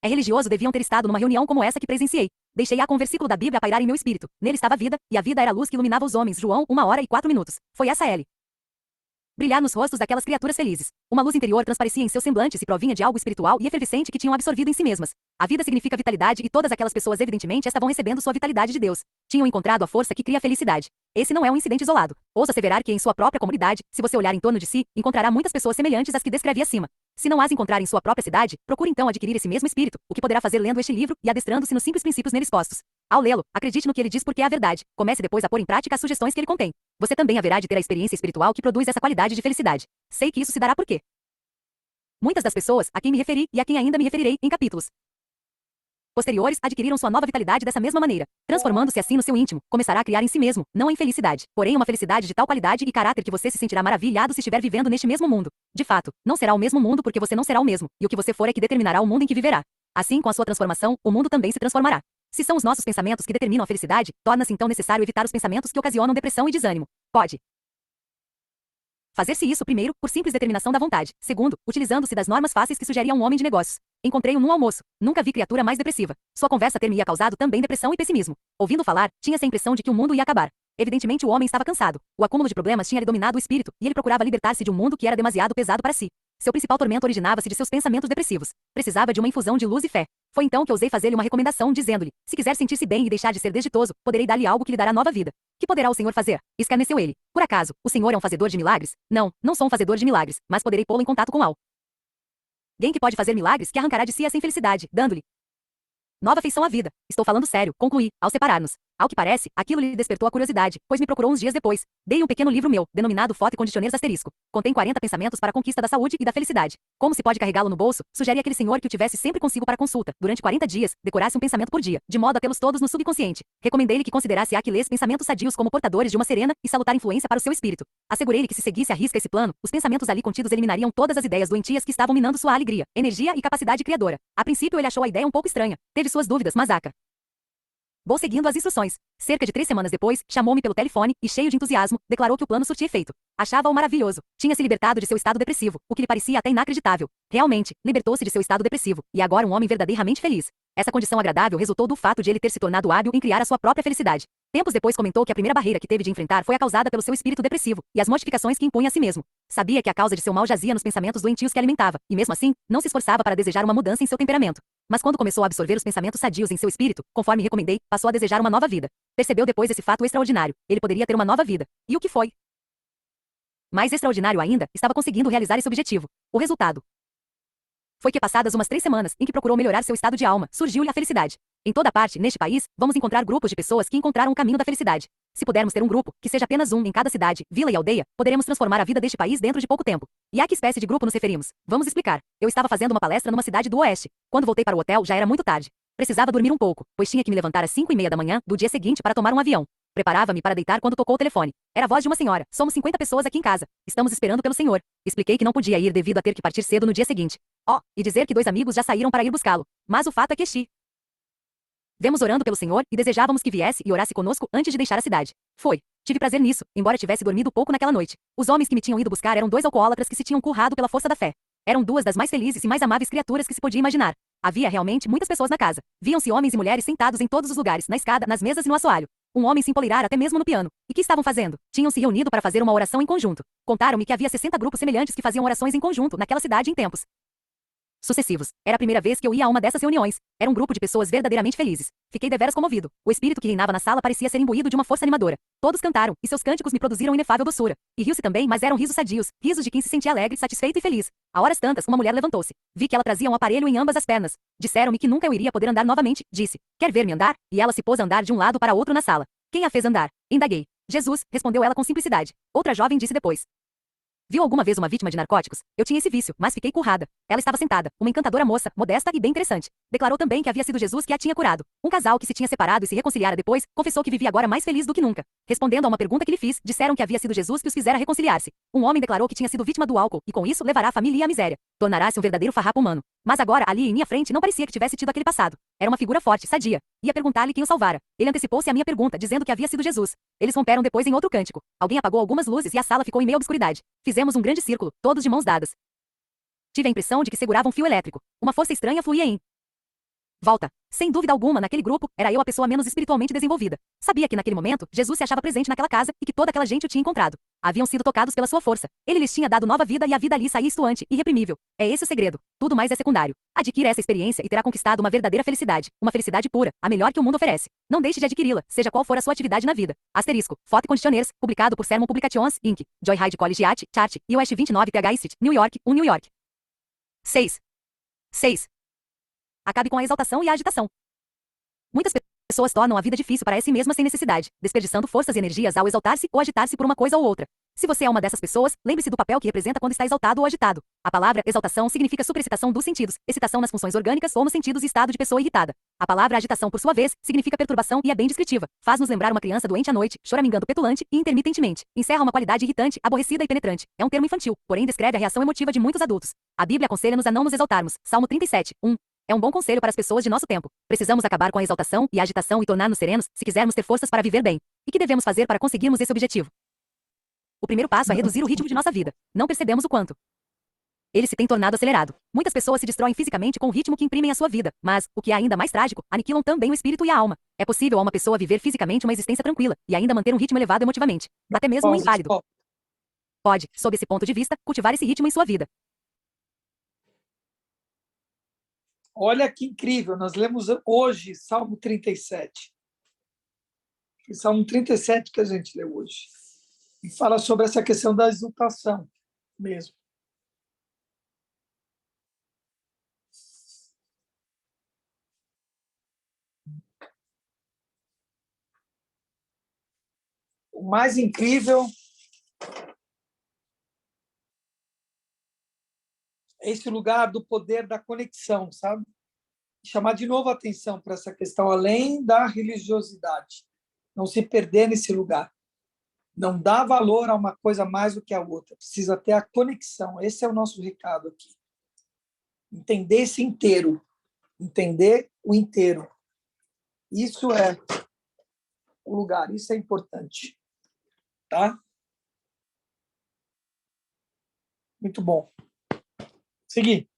é religioso deviam ter estado numa reunião como essa que presenciei. Deixei-a com o versículo da Bíblia a pairar em meu espírito. Nele estava a vida, e a vida era a luz que iluminava os homens. João, 1h04. Foi essa L. Brilhar nos rostos daquelas criaturas felizes. Uma luz interior transparecia em seus semblantes e provinha de algo espiritual e efervescente que tinham absorvido em si mesmas. A vida significa vitalidade e todas aquelas pessoas evidentemente estavam recebendo sua vitalidade de Deus. Tinham encontrado a força que cria a felicidade. Esse não é um incidente isolado. Ouso asseverar que em sua própria comunidade, se você olhar em torno de si, encontrará muitas pessoas semelhantes às que descrevi acima. Se não as encontrar em sua própria cidade, procure então adquirir esse mesmo espírito, o que poderá fazer lendo este livro e adestrando-se nos simples princípios nele expostos. Ao lê-lo, acredite no que ele diz porque é a verdade. Comece depois a pôr em prática as sugestões que ele contém. Você também haverá de ter a experiência espiritual que produz essa qualidade de felicidade. Sei que isso se dará porque muitas das pessoas a quem me referi e a quem ainda me referirei em capítulos posteriores adquiriram sua nova vitalidade dessa mesma maneira. Transformando-se assim no seu íntimo, começará a criar em si mesmo, não a infelicidade, porém uma felicidade de tal qualidade e caráter que você se sentirá maravilhado se estiver vivendo neste mesmo mundo. De fato, não será o mesmo mundo porque você não será o mesmo, e o que você for é que determinará o mundo em que viverá. Assim, com a sua transformação, o mundo também se transformará. Se são os nossos pensamentos que determinam a felicidade, torna-se então necessário evitar os pensamentos que ocasionam depressão e desânimo. Pode fazer-se isso primeiro, por simples determinação da vontade. Segundo, utilizando-se das normas fáceis que sugeria um homem de negócios. Encontrei-o num almoço. Nunca vi criatura mais depressiva. Sua conversa ter-me-ia causado também depressão e pessimismo. Ouvindo falar, tinha-se a impressão de que o mundo ia acabar. Evidentemente o homem estava cansado. O acúmulo de problemas tinha-lhe dominado o espírito, e ele procurava libertar-se de um mundo que era demasiado pesado para si. Seu principal tormento originava-se de seus pensamentos depressivos. Precisava de uma infusão de luz e fé. Foi então que ousei fazer-lhe uma recomendação, dizendo-lhe: se quiser sentir-se bem e deixar de ser desditoso, poderei dar-lhe algo que lhe dará nova vida. Que poderá o senhor fazer? Escarneceu ele. Por acaso, o senhor é um fazedor de milagres? Não, não sou um fazedor de milagres, mas poderei pô-lo em contato com alguém que pode fazer milagres que arrancará de si essa infelicidade, dando-lhe nova feição à vida. Estou falando sério, concluí, ao separar-nos. Ao que parece, aquilo lhe despertou a curiosidade, pois me procurou uns dias depois. Dei um pequeno livro meu, denominado Foto e Condicioneiros asterisco. Contém 40 pensamentos para a conquista da saúde e da felicidade. Como se pode carregá-lo no bolso? Sugere aquele senhor que o tivesse sempre consigo para consulta. Durante 40 dias, decorasse um pensamento por dia, de modo a tê-los todos no subconsciente. Recomendei-lhe que considerasse Aquiles pensamentos sadios como portadores de uma serena e salutar influência para o seu espírito. Assegurei-lhe que se seguisse à risca esse plano, os pensamentos ali contidos eliminariam todas as ideias doentias que estavam minando sua alegria, energia e capacidade criadora. A princípio ele achou a ideia um pouco estranha. Teve suas dúvidas, mas vou seguindo as instruções. Cerca de 3 semanas depois, chamou-me pelo telefone e, cheio de entusiasmo, declarou que o plano surtia efeito. Achava-o maravilhoso. Tinha se libertado de seu estado depressivo, o que lhe parecia até inacreditável. Realmente, libertou-se de seu estado depressivo, e agora um homem verdadeiramente feliz. Essa condição agradável resultou do fato de ele ter se tornado hábil em criar a sua própria felicidade. Tempos depois comentou que a primeira barreira que teve de enfrentar foi a causada pelo seu espírito depressivo, e as modificações que impunha a si mesmo. Sabia que a causa de seu mal jazia nos pensamentos doentios que alimentava, e mesmo assim, não se esforçava para desejar uma mudança em seu temperamento. Mas quando começou a absorver os pensamentos sadios em seu espírito, conforme recomendei, passou a desejar uma nova vida. Percebeu depois esse fato extraordinário. Ele poderia ter uma nova vida. E o que foi? Mais extraordinário ainda, estava conseguindo realizar esse objetivo. O resultado foi que passadas umas 3 semanas, em que procurou melhorar seu estado de alma, surgiu-lhe a felicidade. Em toda parte, neste país, vamos encontrar grupos de pessoas que encontraram o caminho da felicidade. Se pudermos ter um grupo, que seja apenas um em cada cidade, vila e aldeia, poderemos transformar a vida deste país dentro de pouco tempo. E a que espécie de grupo nos referimos? Vamos explicar. Eu estava fazendo uma palestra numa cidade do oeste. Quando voltei para o hotel, já era muito tarde. Precisava dormir um pouco, pois tinha que me levantar às 5:30 da manhã do dia seguinte para tomar um avião. Preparava-me para deitar quando tocou o telefone. Era a voz de uma senhora. Somos 50 pessoas aqui em casa. Estamos esperando pelo senhor. Expliquei que não podia ir devido a ter que partir cedo no dia seguinte. E dizer que 2 amigos já saíram para ir buscá-lo. Mas o fato é que vemos orando pelo senhor e desejávamos que viesse e orasse conosco antes de deixar a cidade. Foi. Tive prazer nisso, embora tivesse dormido pouco naquela noite. Os homens que me tinham ido buscar eram 2 alcoólatras que se tinham currado pela força da fé. Eram 2 das mais felizes e mais amáveis criaturas que se podia imaginar. Havia realmente muitas pessoas na casa. Viam-se homens e mulheres sentados em todos os lugares, na escada, nas mesas e no assoalho. Um homem se empoleirara até mesmo no piano. E que estavam fazendo? Tinham se reunido para fazer uma oração em conjunto. Contaram-me que havia 60 grupos semelhantes que faziam orações em conjunto naquela cidade em tempos sucessivos. Era a primeira vez que eu ia a uma dessas reuniões. Era um grupo de pessoas verdadeiramente felizes. Fiquei deveras comovido. O espírito que reinava na sala parecia ser imbuído de uma força animadora. Todos cantaram, e seus cânticos me produziram inefável doçura. E riu-se também, mas eram risos sadios, risos de quem se sentia alegre, satisfeito e feliz. A horas tantas, uma mulher levantou-se. Vi que ela trazia um aparelho em ambas as pernas. Disseram-me que nunca eu iria poder andar novamente. Disse: "Quer ver-me andar?" E ela se pôs a andar de um lado para outro na sala. "Quem a fez andar?" Indaguei. "Jesus", respondeu ela com simplicidade. Outra jovem disse depois: "Viu alguma vez uma vítima de narcóticos? Eu tinha esse vício, mas fiquei currada." Ela estava sentada, uma encantadora moça, modesta e bem interessante. Declarou também que havia sido Jesus que a tinha curado. Um casal que se tinha separado e se reconciliara depois, confessou que vivia agora mais feliz do que nunca. Respondendo a uma pergunta que lhe fiz, disseram que havia sido Jesus que os fizera reconciliar-se. Um homem declarou que tinha sido vítima do álcool, e com isso levará a família à miséria. Tornará-se um verdadeiro farrapo humano. Mas agora, ali em minha frente, não parecia que tivesse tido aquele passado. Era uma figura forte, sadia. Ia perguntar-lhe quem o salvara. Ele antecipou-se à minha pergunta, dizendo que havia sido Jesus. Eles romperam depois em outro cântico. Alguém apagou algumas luzes e a sala ficou em meia obscuridade. Fizemos um grande círculo, todos de mãos dadas. Tive a impressão de que segurava um fio elétrico. Uma força estranha fluía em volta. Sem dúvida alguma, naquele grupo, era eu a pessoa menos espiritualmente desenvolvida. Sabia que naquele momento, Jesus se achava presente naquela casa e que toda aquela gente o tinha encontrado. Haviam sido tocados pela sua força. Ele lhes tinha dado nova vida e a vida ali saía estuante, irreprimível. É esse o segredo. Tudo mais é secundário. Adquira essa experiência e terá conquistado uma verdadeira felicidade. Uma felicidade pura, a melhor que o mundo oferece. Não deixe de adquiri-la, seja qual for a sua atividade na vida. Asterisco. Foto Conditioners, publicado por Sermon Publications, Inc., Joyride Collegiate, Chart, US 29 TH Street, New York, New York. 6. Acabe com a exaltação e a agitação. Muitas pessoas tornam a vida difícil para si mesmas sem necessidade, desperdiçando forças e energias ao exaltar-se ou agitar-se por uma coisa ou outra. Se você é uma dessas pessoas, lembre-se do papel que representa quando está exaltado ou agitado. A palavra exaltação significa superexcitação dos sentidos, excitação nas funções orgânicas ou nos sentidos e estado de pessoa irritada. A palavra agitação, por sua vez, significa perturbação e é bem descritiva. Faz-nos lembrar uma criança doente à noite, choramingando petulante e intermitentemente. Encerra uma qualidade irritante, aborrecida e penetrante. É um termo infantil, porém descreve a reação emotiva de muitos adultos. A Bíblia aconselha-nos a não nos exaltarmos. Salmo 37, 1. É um bom conselho para as pessoas de nosso tempo. Precisamos acabar com a exaltação e a agitação e tornar-nos serenos, se quisermos ter forças para viver bem. E que devemos fazer para conseguirmos esse objetivo? O primeiro passo é reduzir o ritmo de nossa vida. Não percebemos o quanto ele se tem tornado acelerado. Muitas pessoas se destroem fisicamente com o ritmo que imprimem à sua vida, mas, o que é ainda mais trágico, aniquilam também o espírito e a alma. É possível a uma pessoa viver fisicamente uma existência tranquila e ainda manter um ritmo elevado emotivamente. Até mesmo um inválido pode, sob esse ponto de vista, cultivar esse ritmo em sua vida. Olha que incrível, nós lemos hoje Salmo 37. O Salmo 37 que a gente leu hoje. E fala sobre essa questão da exultação mesmo. O mais incrível é esse lugar do poder da conexão, sabe? Chamar de novo a atenção para essa questão, além da religiosidade. Não se perder nesse lugar. Não dá valor a uma coisa mais do que a outra. Precisa ter a conexão. Esse é o nosso recado aqui. Entender esse inteiro. Entender o inteiro. Isso é o lugar. Isso é importante. Tá? Muito bom. Seguir.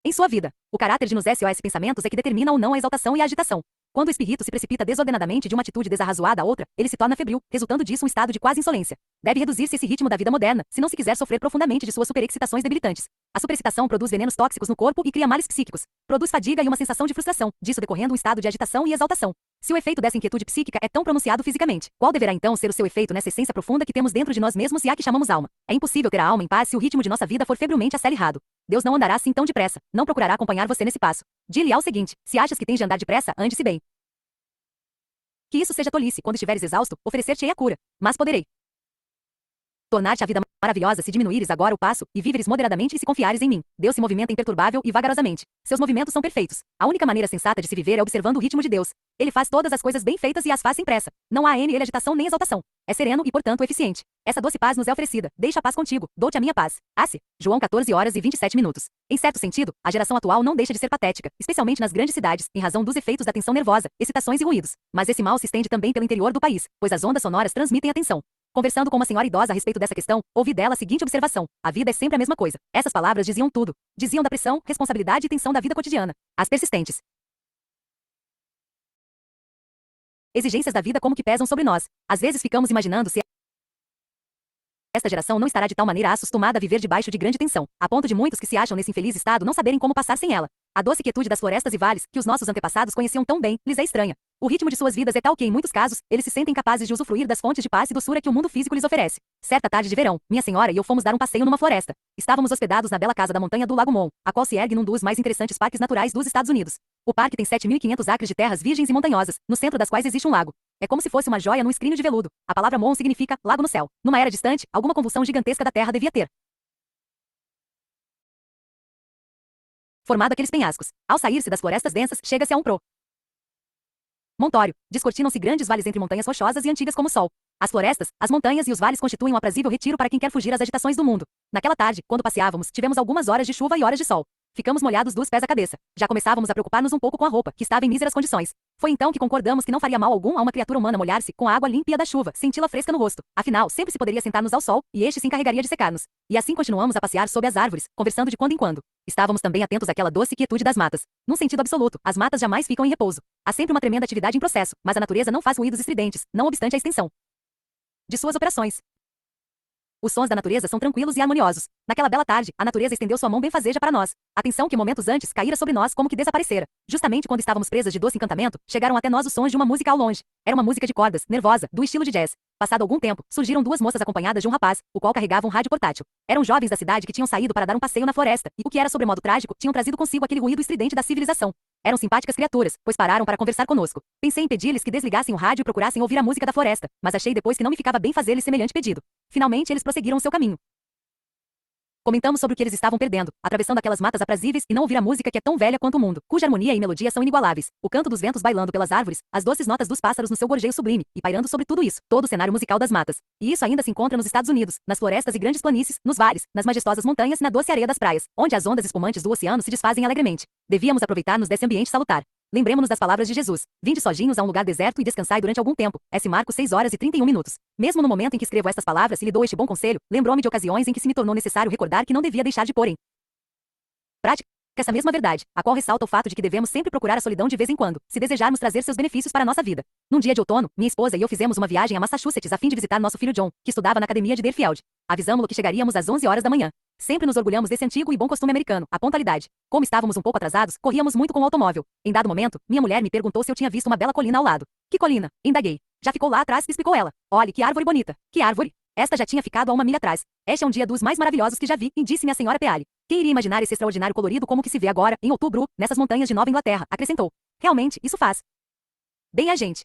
Em sua vida, o caráter de nos SOS pensamentos é que determina ou não a exaltação e a agitação. Quando o espírito se precipita desordenadamente de uma atitude desarrazoada a outra, ele se torna febril, resultando disso um estado de quase insolência. Deve reduzir-se esse ritmo da vida moderna, se não se quiser sofrer profundamente de suas superexcitações debilitantes. A superexcitação produz venenos tóxicos no corpo e cria males psíquicos. Produz fadiga e uma sensação de frustração, disso decorrendo um estado de agitação e exaltação. Se o efeito dessa inquietude psíquica é tão pronunciado fisicamente, qual deverá então ser o seu efeito nessa essência profunda que temos dentro de nós mesmos e a que chamamos alma? É impossível ter a alma em paz se o ritmo de nossa vida for febrilmente acelerado. Deus não andará assim tão depressa, não procurará acompanhar você nesse passo. Dile ao seguinte: se achas que tens de andar depressa, ande-se bem. Que isso seja tolice, quando estiveres exausto, oferecer-te-ei a cura. Mas poderei tornar-te a vida maravilhosa se diminuíres agora o passo, e viveres moderadamente e se confiares em mim. Deus se movimenta imperturbável e vagarosamente. Seus movimentos são perfeitos. A única maneira sensata de se viver é observando o ritmo de Deus. Ele faz todas as coisas bem feitas e as faz sem pressa. Não há nele agitação nem exaltação. É sereno e, portanto, eficiente. Essa doce paz nos é oferecida. Deixa a paz contigo. Dou-te a minha paz. Asse. João 14h27. Em certo sentido, a geração atual não deixa de ser patética, especialmente nas grandes cidades, em razão dos efeitos da tensão nervosa, excitações e ruídos. Mas esse mal se estende também pelo interior do país, pois as ondas sonoras transmitem a tensão. Conversando com uma senhora idosa a respeito dessa questão, ouvi dela a seguinte observação: a vida é sempre a mesma coisa. Essas palavras diziam tudo. Diziam da pressão, responsabilidade e tensão da vida cotidiana. As persistentes exigências da vida como que pesam sobre nós. Às vezes ficamos imaginando se esta geração não estará de tal maneira acostumada a viver debaixo de grande tensão, a ponto de muitos que se acham nesse infeliz estado não saberem como passar sem ela. A doce quietude das florestas e vales, que os nossos antepassados conheciam tão bem, lhes é estranha. O ritmo de suas vidas é tal que, em muitos casos, eles se sentem capazes de usufruir das fontes de paz e doçura que o mundo físico lhes oferece. Certa tarde de verão, minha senhora e eu fomos dar um passeio numa floresta. Estávamos hospedados na bela casa da montanha do Lago Mon, a qual se ergue num dos mais interessantes parques naturais dos Estados Unidos. O parque tem 7.500 acres de terras virgens e montanhosas, no centro das quais existe um lago. É como se fosse uma joia num escrínio de veludo. A palavra Mon significa lago no céu. Numa era distante, alguma convulsão gigantesca da terra devia ter formado aqueles penhascos. Ao sair-se das florestas densas, chega-se a um montório. Descortinam-se grandes vales entre montanhas rochosas e antigas como o sol. As florestas, as montanhas e os vales constituem um aprazível retiro para quem quer fugir às agitações do mundo. Naquela tarde, quando passeávamos, tivemos algumas horas de chuva e horas de sol. Ficamos molhados dos pés à cabeça. Já começávamos a preocupar-nos um pouco com a roupa, que estava em míseras condições. Foi então que concordamos que não faria mal algum a uma criatura humana molhar-se com a água límpida da chuva, senti-la fresca no rosto. Afinal, sempre se poderia sentar-nos ao sol, e este se encarregaria de secar-nos. E assim continuamos a passear sob as árvores, conversando de quando em quando. Estávamos também atentos àquela doce quietude das matas. Num sentido absoluto, as matas jamais ficam em repouso. Há sempre uma tremenda atividade em processo, mas a natureza não faz ruídos estridentes, não obstante a extensão de suas operações. Os sons da natureza são tranquilos e harmoniosos. Naquela bela tarde, a natureza estendeu sua mão benfazeja para nós. A tensão que momentos antes caíra sobre nós como que desaparecera. Justamente quando estávamos presas de doce encantamento, chegaram até nós os sons de uma música ao longe. Era uma música de cordas, nervosa, do estilo de jazz. Passado algum tempo, surgiram duas moças acompanhadas de um rapaz, o qual carregava um rádio portátil. Eram jovens da cidade que tinham saído para dar um passeio na floresta, e, o que era sobremodo trágico, tinham trazido consigo aquele ruído estridente da civilização. Eram simpáticas criaturas, pois pararam para conversar conosco. Pensei em pedir-lhes que desligassem o rádio e procurassem ouvir a música da floresta, mas achei depois que não me ficava bem fazer-lhes semelhante pedido. Finalmente eles prosseguiram o seu caminho. Comentamos sobre o que eles estavam perdendo, atravessando aquelas matas aprazíveis, e não ouvir a música que é tão velha quanto o mundo, cuja harmonia e melodia são inigualáveis, o canto dos ventos bailando pelas árvores, as doces notas dos pássaros no seu gorjeio sublime, e pairando sobre tudo isso, todo o cenário musical das matas. E isso ainda se encontra nos Estados Unidos, nas florestas e grandes planícies, nos vales, nas majestosas montanhas e na doce areia das praias, onde as ondas espumantes do oceano se desfazem alegremente. Devíamos aproveitar-nos desse ambiente salutar. Lembremos-nos das palavras de Jesus: vinde sozinhos a um lugar deserto e descansai durante algum tempo. S. Marcos 6h31. Mesmo no momento em que escrevo estas palavras e lhe dou este bom conselho, lembrou-me de ocasiões em que se me tornou necessário recordar que não devia deixar de pôr em prática essa mesma verdade, a qual ressalta o fato de que devemos sempre procurar a solidão de vez em quando, se desejarmos trazer seus benefícios para a nossa vida. Num dia de outono, minha esposa e eu fizemos uma viagem a Massachusetts a fim de visitar nosso filho John, que estudava na academia de Deerfield. Avisamo-lo que chegaríamos às 11 horas da manhã. Sempre nos orgulhamos desse antigo e bom costume americano, a pontualidade. Como estávamos um pouco atrasados, corríamos muito com o automóvel. Em dado momento, minha mulher me perguntou se eu tinha visto uma bela colina ao lado. Que colina? Indaguei. Já ficou lá atrás, explicou ela. Olhe, que árvore bonita. Que árvore? Esta já tinha ficado a 1 milha atrás. Este é um dia dos mais maravilhosos que já vi, e disse-me a senhora Peale. Quem iria imaginar esse extraordinário colorido como que se vê agora, em outubro, nessas montanhas de Nova Inglaterra, acrescentou. Realmente, isso faz bem a gente.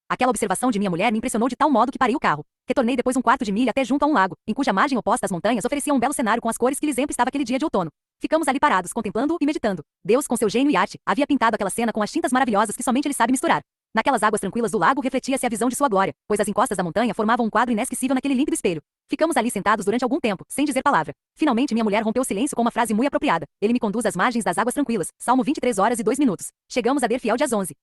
Aquela observação de minha mulher me impressionou de tal modo que parei o carro. Retornei depois um quarto de milha até junto a um lago, em cuja margem oposta às montanhas oferecia um belo cenário com as cores que lhe sempre estava aquele dia de outono. Ficamos ali parados, contemplando-o e meditando. Deus, com seu gênio e arte, havia pintado aquela cena com as tintas maravilhosas que somente ele sabe misturar. Naquelas águas tranquilas do lago refletia-se a visão de sua glória, pois as encostas da montanha formavam um quadro inesquecível naquele límpido espelho. Ficamos ali sentados durante algum tempo, sem dizer palavra. Finalmente minha mulher rompeu o silêncio com uma frase muito apropriada. Ele me conduz às margens das águas tranquilas. Salmo 23h02. Chegamos a Deerfield às 11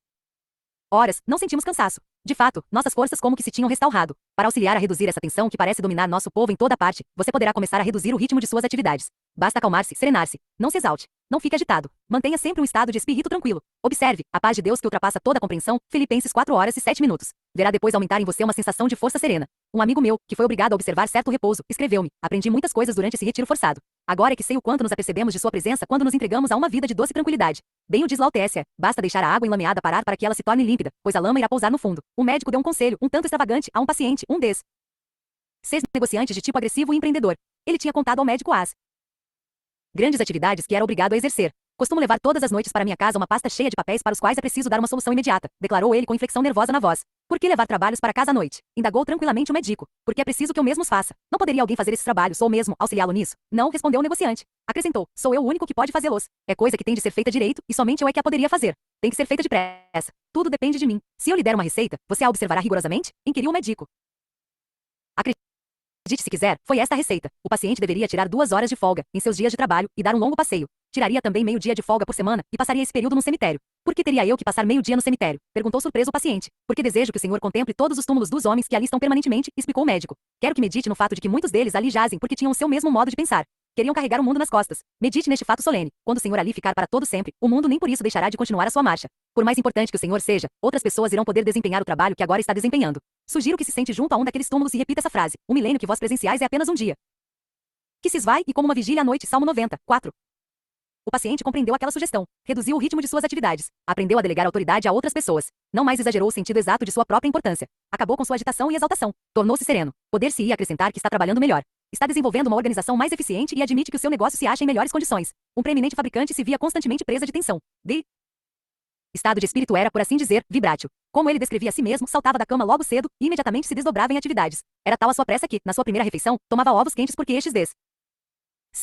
horas, não sentimos cansaço. De fato, nossas forças como que se tinham restaurado. Para auxiliar a reduzir essa tensão que parece dominar nosso povo em toda parte, você poderá começar a reduzir o ritmo de suas atividades. Basta acalmar-se, serenar-se. Não se exalte. Não fique agitado. Mantenha sempre um estado de espírito tranquilo. Observe, a paz de Deus que ultrapassa toda a compreensão, Filipenses 4 horas e 7 minutos. Verá depois aumentar em você uma sensação de força serena. Um amigo meu, que foi obrigado a observar certo repouso, escreveu-me: aprendi muitas coisas durante esse retiro forçado. Agora é que sei o quanto nos apercebemos de sua presença quando nos entregamos a uma vida de doce tranquilidade. Bem o diz Lao Tse, basta deixar a água enlameada parar para que ela se torne límpida, pois a lama irá pousar no fundo. O médico deu um conselho, um tanto extravagante, a um paciente, um des. 6 negociantes de tipo agressivo e empreendedor. Ele tinha contado ao médico as grandes atividades que era obrigado a exercer. Costumo levar todas as noites para minha casa uma pasta cheia de papéis para os quais é preciso dar uma solução imediata, declarou ele com inflexão nervosa na voz. Por que levar trabalhos para casa à noite? Indagou tranquilamente o médico. Porque é preciso que eu mesmo os faça. Não poderia alguém fazer esses trabalhos ou mesmo auxiliá-lo nisso? Não, respondeu o negociante. Acrescentou: sou eu o único que pode fazê-los. É coisa que tem de ser feita direito e somente eu é que a poderia fazer. Tem que ser feita depressa. Tudo depende de mim. Se eu lhe der uma receita, você a observará rigorosamente? Inquiriu o médico. Acredite se quiser, foi esta a receita. O paciente deveria tirar 2 horas de folga em seus dias de trabalho e dar um longo passeio. Tiraria também meio dia de folga por semana e passaria esse período no cemitério. Por que teria eu que passar meio dia no cemitério? Perguntou surpreso o paciente. Porque desejo que o senhor contemple todos os túmulos dos homens que ali estão permanentemente, explicou o médico. Quero que medite no fato de que muitos deles ali jazem porque tinham o seu mesmo modo de pensar. Queriam carregar o mundo nas costas. Medite neste fato solene. Quando o senhor ali ficar para todo sempre, o mundo nem por isso deixará de continuar a sua marcha. Por mais importante que o senhor seja, outras pessoas irão poder desempenhar o trabalho que agora está desempenhando. Sugiro que se sente junto a um daqueles túmulos e repita essa frase: o milênio que vós presenciais é apenas um dia que se esvai e como uma vigília à noite. Salmo 90, 4. O paciente compreendeu aquela sugestão, reduziu o ritmo de suas atividades, aprendeu a delegar autoridade a outras pessoas, não mais exagerou o sentido exato de sua própria importância, acabou com sua agitação e exaltação, tornou-se sereno. Poder-se-ia acrescentar que está trabalhando melhor. Está desenvolvendo uma organização mais eficiente e admite que o seu negócio se acha em melhores condições. Um preeminente fabricante se via constantemente presa de tensão. Estado de espírito era, por assim dizer, vibrátil. Como ele descrevia a si mesmo, saltava da cama logo cedo e imediatamente se desdobrava em atividades. Era tal a sua pressa que, na sua primeira refeição, tomava ovos quentes porque estes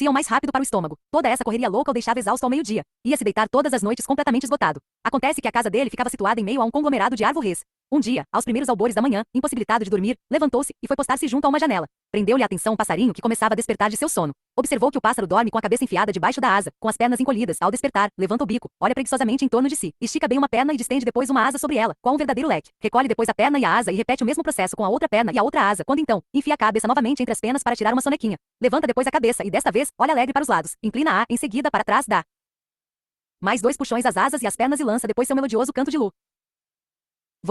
iam mais rápido para o estômago. Toda essa correria louca o deixava exausto ao meio-dia. Ia se deitar todas as noites completamente esgotado. Acontece que a casa dele ficava situada em meio a um conglomerado de árvores. Um dia, aos primeiros albores da manhã, impossibilitado de dormir, levantou-se e foi postar-se junto a uma janela. Prendeu-lhe a atenção um passarinho que começava a despertar de seu sono. Observou que o pássaro dorme com a cabeça enfiada debaixo da asa, com as pernas encolhidas. Ao despertar, levanta o bico, olha preguiçosamente em torno de si, estica bem uma perna e distende depois uma asa sobre ela, qual um verdadeiro leque. Recolhe depois a perna e a asa e repete o mesmo processo com a outra perna e a outra asa, quando então, enfia a cabeça novamente entre as penas para tirar uma sonequinha. Levanta depois a cabeça e desta vez, olha alegre para os lados, inclina-a, em seguida para trás, dá mais 2 puxões às asas e às pernas e lança depois seu melodioso canto de louvor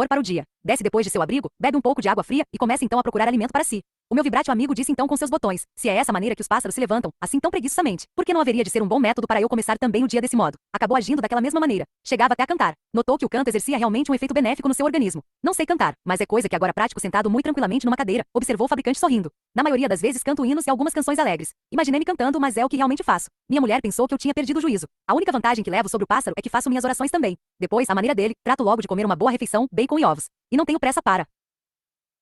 para o dia. Desce depois de seu abrigo, bebe um pouco de água fria e começa então a procurar alimento para si. O meu vibrátil amigo disse então com seus botões: se é essa maneira que os pássaros se levantam, assim tão preguiçosamente, por que não haveria de ser um bom método para eu começar também o dia desse modo? Acabou agindo daquela mesma maneira. Chegava até a cantar. Notou que o canto exercia realmente um efeito benéfico no seu organismo. Não sei cantar, mas é coisa que agora pratico sentado muito tranquilamente numa cadeira, observou o fabricante sorrindo. Na maioria das vezes canto hinos e algumas canções alegres. Imaginei-me cantando, mas é o que realmente faço. Minha mulher pensou que eu tinha perdido o juízo. A única vantagem que levo sobre o pássaro é que faço minhas orações também. Depois, à maneira dele, trato logo de comer uma boa refeição, bacon e ovos. E não tenho pressa para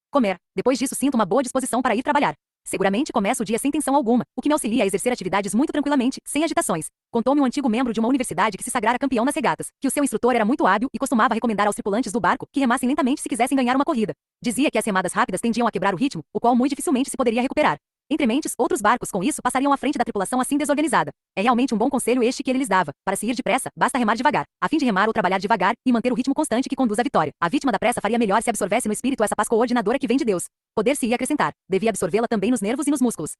comer. Depois disso sinto uma boa disposição para ir trabalhar. Seguramente começo o dia sem tensão alguma, o que me auxilia a exercer atividades muito tranquilamente, sem agitações. Contou-me um antigo membro de uma universidade que se sagrara campeão nas regatas, que o seu instrutor era muito hábil e costumava recomendar aos tripulantes do barco que remassem lentamente se quisessem ganhar uma corrida. Dizia que as remadas rápidas tendiam a quebrar o ritmo, o qual muito dificilmente se poderia recuperar. Entre mentes, outros barcos com isso passariam à frente da tripulação assim desorganizada. É realmente um bom conselho este que ele lhes dava. Para se ir depressa, basta remar devagar. A fim de remar ou trabalhar devagar e manter o ritmo constante que conduz à vitória. A vítima da pressa faria melhor se absorvesse no espírito essa paz coordenadora que vem de Deus. Poder-se-ia acrescentar. Devia absorvê-la também nos nervos e nos músculos.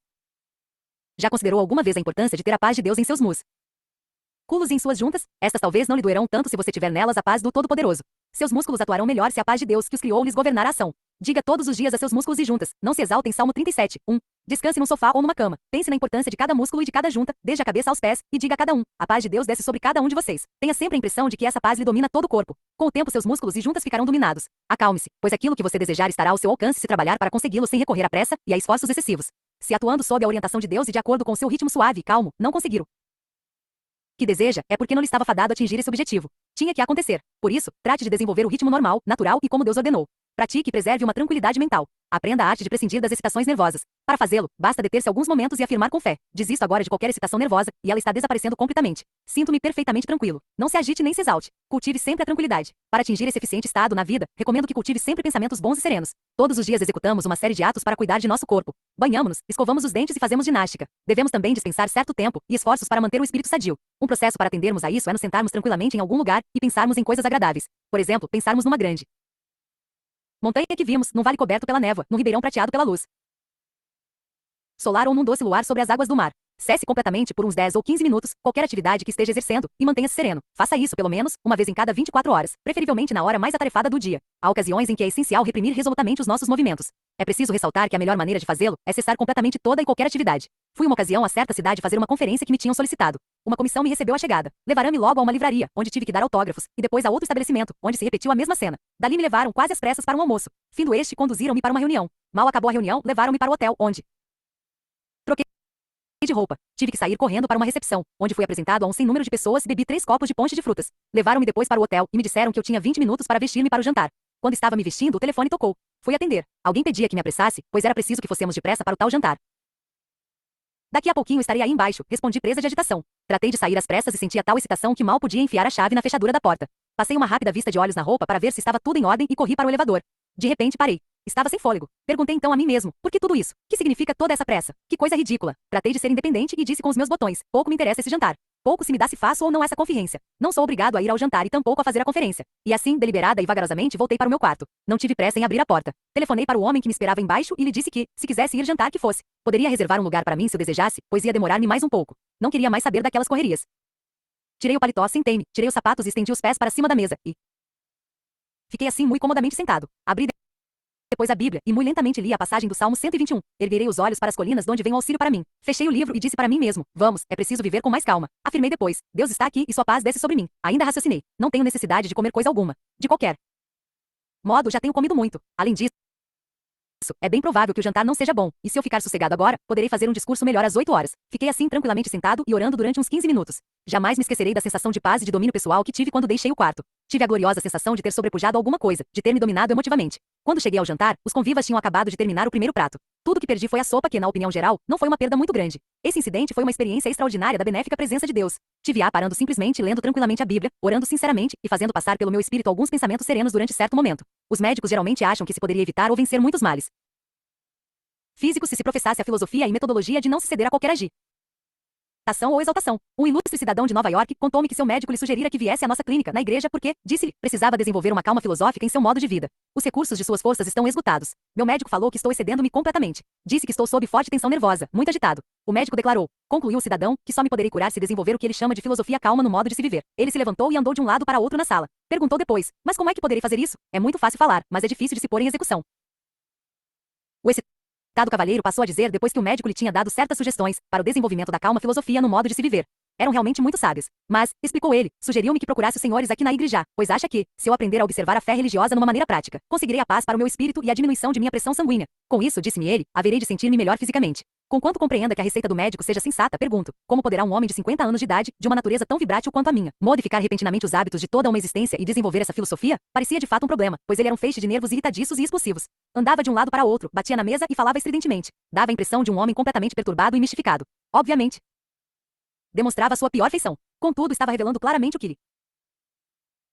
Já considerou alguma vez a importância de ter a paz de Deus em seus músculos e em suas juntas? Estas talvez não lhe doerão tanto se você tiver nelas a paz do Todo-Poderoso. Seus músculos atuarão melhor se a paz de Deus que os criou lhes governar a ação. Diga todos os dias a seus músculos e juntas: não se exaltem. Salmo 37, 1. Descanse num sofá ou numa cama. Pense na importância de cada músculo e de cada junta, desde a cabeça aos pés, e diga a cada um: a paz de Deus desce sobre cada um de vocês. Tenha sempre a impressão de que essa paz lhe domina todo o corpo. Com o tempo seus músculos e juntas ficarão dominados. Acalme-se, pois aquilo que você desejar estará ao seu alcance se trabalhar para consegui-lo sem recorrer à pressa e a esforços excessivos. Se atuando sob a orientação de Deus e de acordo com o seu ritmo suave e calmo, não conseguir o que deseja, é porque não lhe estava fadado a atingir esse objetivo. Tinha que acontecer. Por isso, trate de desenvolver o ritmo normal, natural e como Deus ordenou. Pratique e preserve uma tranquilidade mental. Aprenda a arte de prescindir das excitações nervosas. Para fazê-lo, basta deter-se alguns momentos e afirmar com fé: desisto agora de qualquer excitação nervosa, e ela está desaparecendo completamente. Sinto-me perfeitamente tranquilo. Não se agite nem se exalte. Cultive sempre a tranquilidade. Para atingir esse eficiente estado na vida, recomendo que cultive sempre pensamentos bons e serenos. Todos os dias executamos uma série de atos para cuidar de nosso corpo. Banhamos-nos, escovamos os dentes e fazemos ginástica. Devemos também dispensar certo tempo e esforços para manter o espírito sadio. Um processo para atendermos a isso é nos sentarmos tranquilamente em algum lugar e pensarmos em coisas agradáveis. Por exemplo, pensarmos numa grande montanha que vimos, num vale coberto pela névoa, num ribeirão prateado pela luz solar ou num doce luar sobre as águas do mar. Cesse completamente por uns 10 ou 15 minutos qualquer atividade que esteja exercendo e mantenha-se sereno. Faça isso pelo menos uma vez em cada 24 horas, preferivelmente na hora mais atarefada do dia. Há ocasiões em que é essencial reprimir resolutamente os nossos movimentos. É preciso ressaltar que a melhor maneira de fazê-lo é cessar completamente toda e qualquer atividade. Fui uma ocasião a certa cidade fazer uma conferência que me tinham solicitado. Uma comissão me recebeu à chegada. Levaram-me logo a uma livraria, onde tive que dar autógrafos, e depois a outro estabelecimento, onde se repetiu a mesma cena. Dali me levaram quase às pressas para um almoço. Findo este, conduziram-me para uma reunião. Mal acabou a reunião, levaram-me para o hotel, onde troquei de roupa. Tive que sair correndo para uma recepção, onde fui apresentado a um sem número de pessoas e bebi 3 copos de ponche de frutas. Levaram-me depois para o hotel e me disseram que eu tinha 20 minutos para vestir-me para o jantar. Quando estava me vestindo, o telefone tocou. Fui atender. Alguém pedia que me apressasse, pois era preciso que fossemos depressa para o tal jantar. Daqui a pouquinho estarei aí embaixo, respondi presa de agitação. Tratei de sair às pressas e sentia tal excitação que mal podia enfiar a chave na fechadura da porta. Passei uma rápida vista de olhos na roupa para ver se estava tudo em ordem e corri para o elevador. De repente parei. Estava sem fôlego. Perguntei então a mim mesmo, por que tudo isso? Que significa toda essa pressa? Que coisa ridícula. Tratei de ser independente e disse com os meus botões, pouco me interessa esse jantar. Pouco se me dá se faço ou não essa conferência. Não sou obrigado a ir ao jantar e tampouco a fazer a conferência. E assim, deliberada e vagarosamente, voltei para o meu quarto. Não tive pressa em abrir a porta. Telefonei para o homem que me esperava embaixo e lhe disse que, se quisesse ir jantar, que fosse. Poderia reservar um lugar para mim se eu desejasse, pois ia demorar-me mais um pouco. Não queria mais saber daquelas correrias. Tirei o paletó, sentei-me, tirei os sapatos e estendi os pés para cima da mesa e fiquei assim muito comodamente sentado. Abri depois a Bíblia, e muito lentamente li a passagem do Salmo 121. Erguerei os olhos para as colinas de onde vem o auxílio para mim. Fechei o livro e disse para mim mesmo, vamos, é preciso viver com mais calma. Afirmei depois, Deus está aqui e sua paz desce sobre mim. Ainda raciocinei, não tenho necessidade de comer coisa alguma. De qualquer modo, já tenho comido muito. Além disso, é bem provável que o jantar não seja bom, e se eu ficar sossegado agora, poderei fazer um discurso melhor às 8 horas. Fiquei assim tranquilamente sentado e orando durante uns 15 minutos. Jamais me esquecerei da sensação de paz e de domínio pessoal que tive quando deixei o quarto. Tive a gloriosa sensação de ter sobrepujado alguma coisa, de ter me dominado emotivamente. Quando cheguei ao jantar, os convivas tinham acabado de terminar o primeiro prato. Tudo que perdi foi a sopa que, na opinião geral, não foi uma perda muito grande. Esse incidente foi uma experiência extraordinária da benéfica presença de Deus. Tive-a parando simplesmente, lendo tranquilamente a Bíblia, orando sinceramente e fazendo passar pelo meu espírito alguns pensamentos serenos durante certo momento. Os médicos geralmente acham que se poderia evitar ou vencer muitos males físicos se professasse a filosofia e metodologia de não se ceder a qualquer agitação ou exaltação. Um ilustre cidadão de Nova York contou-me que seu médico lhe sugerira que viesse à nossa clínica, na igreja, porque, disse-lhe, precisava desenvolver uma calma filosófica em seu modo de vida. Os recursos de suas forças estão esgotados. Meu médico falou que estou excedendo-me completamente. Disse que estou sob forte tensão nervosa, muito agitado. O médico declarou, concluiu o cidadão, que só me poderei curar se desenvolver o que ele chama de filosofia calma no modo de se viver. Ele se levantou e andou de um lado para outro na sala. Perguntou depois, mas como é que poderei fazer isso? É muito fácil falar, mas é difícil de se pôr em execução. O excitado cavalheiro passou a dizer depois que o médico lhe tinha dado certas sugestões para o desenvolvimento da calma filosofia no modo de se viver. Eram realmente muito sábias. Mas, explicou ele, sugeriu-me que procurasse os senhores aqui na igreja, pois acha que, se eu aprender a observar a fé religiosa numa maneira prática, conseguirei a paz para o meu espírito e a diminuição de minha pressão sanguínea. Com isso, disse-me ele, haverei de sentir-me melhor fisicamente. Conquanto compreenda que a receita do médico seja sensata, pergunto, como poderá um homem de 50 anos de idade, de uma natureza tão vibrátil quanto a minha, modificar repentinamente os hábitos de toda uma existência e desenvolver essa filosofia? Parecia de fato um problema, pois ele era um feixe de nervos irritadiços e explosivos. Andava de um lado para outro, batia na mesa e falava estridentemente. Dava a impressão de um homem completamente perturbado e mistificado. Obviamente, demonstrava sua pior feição. Contudo, estava revelando claramente o que lhe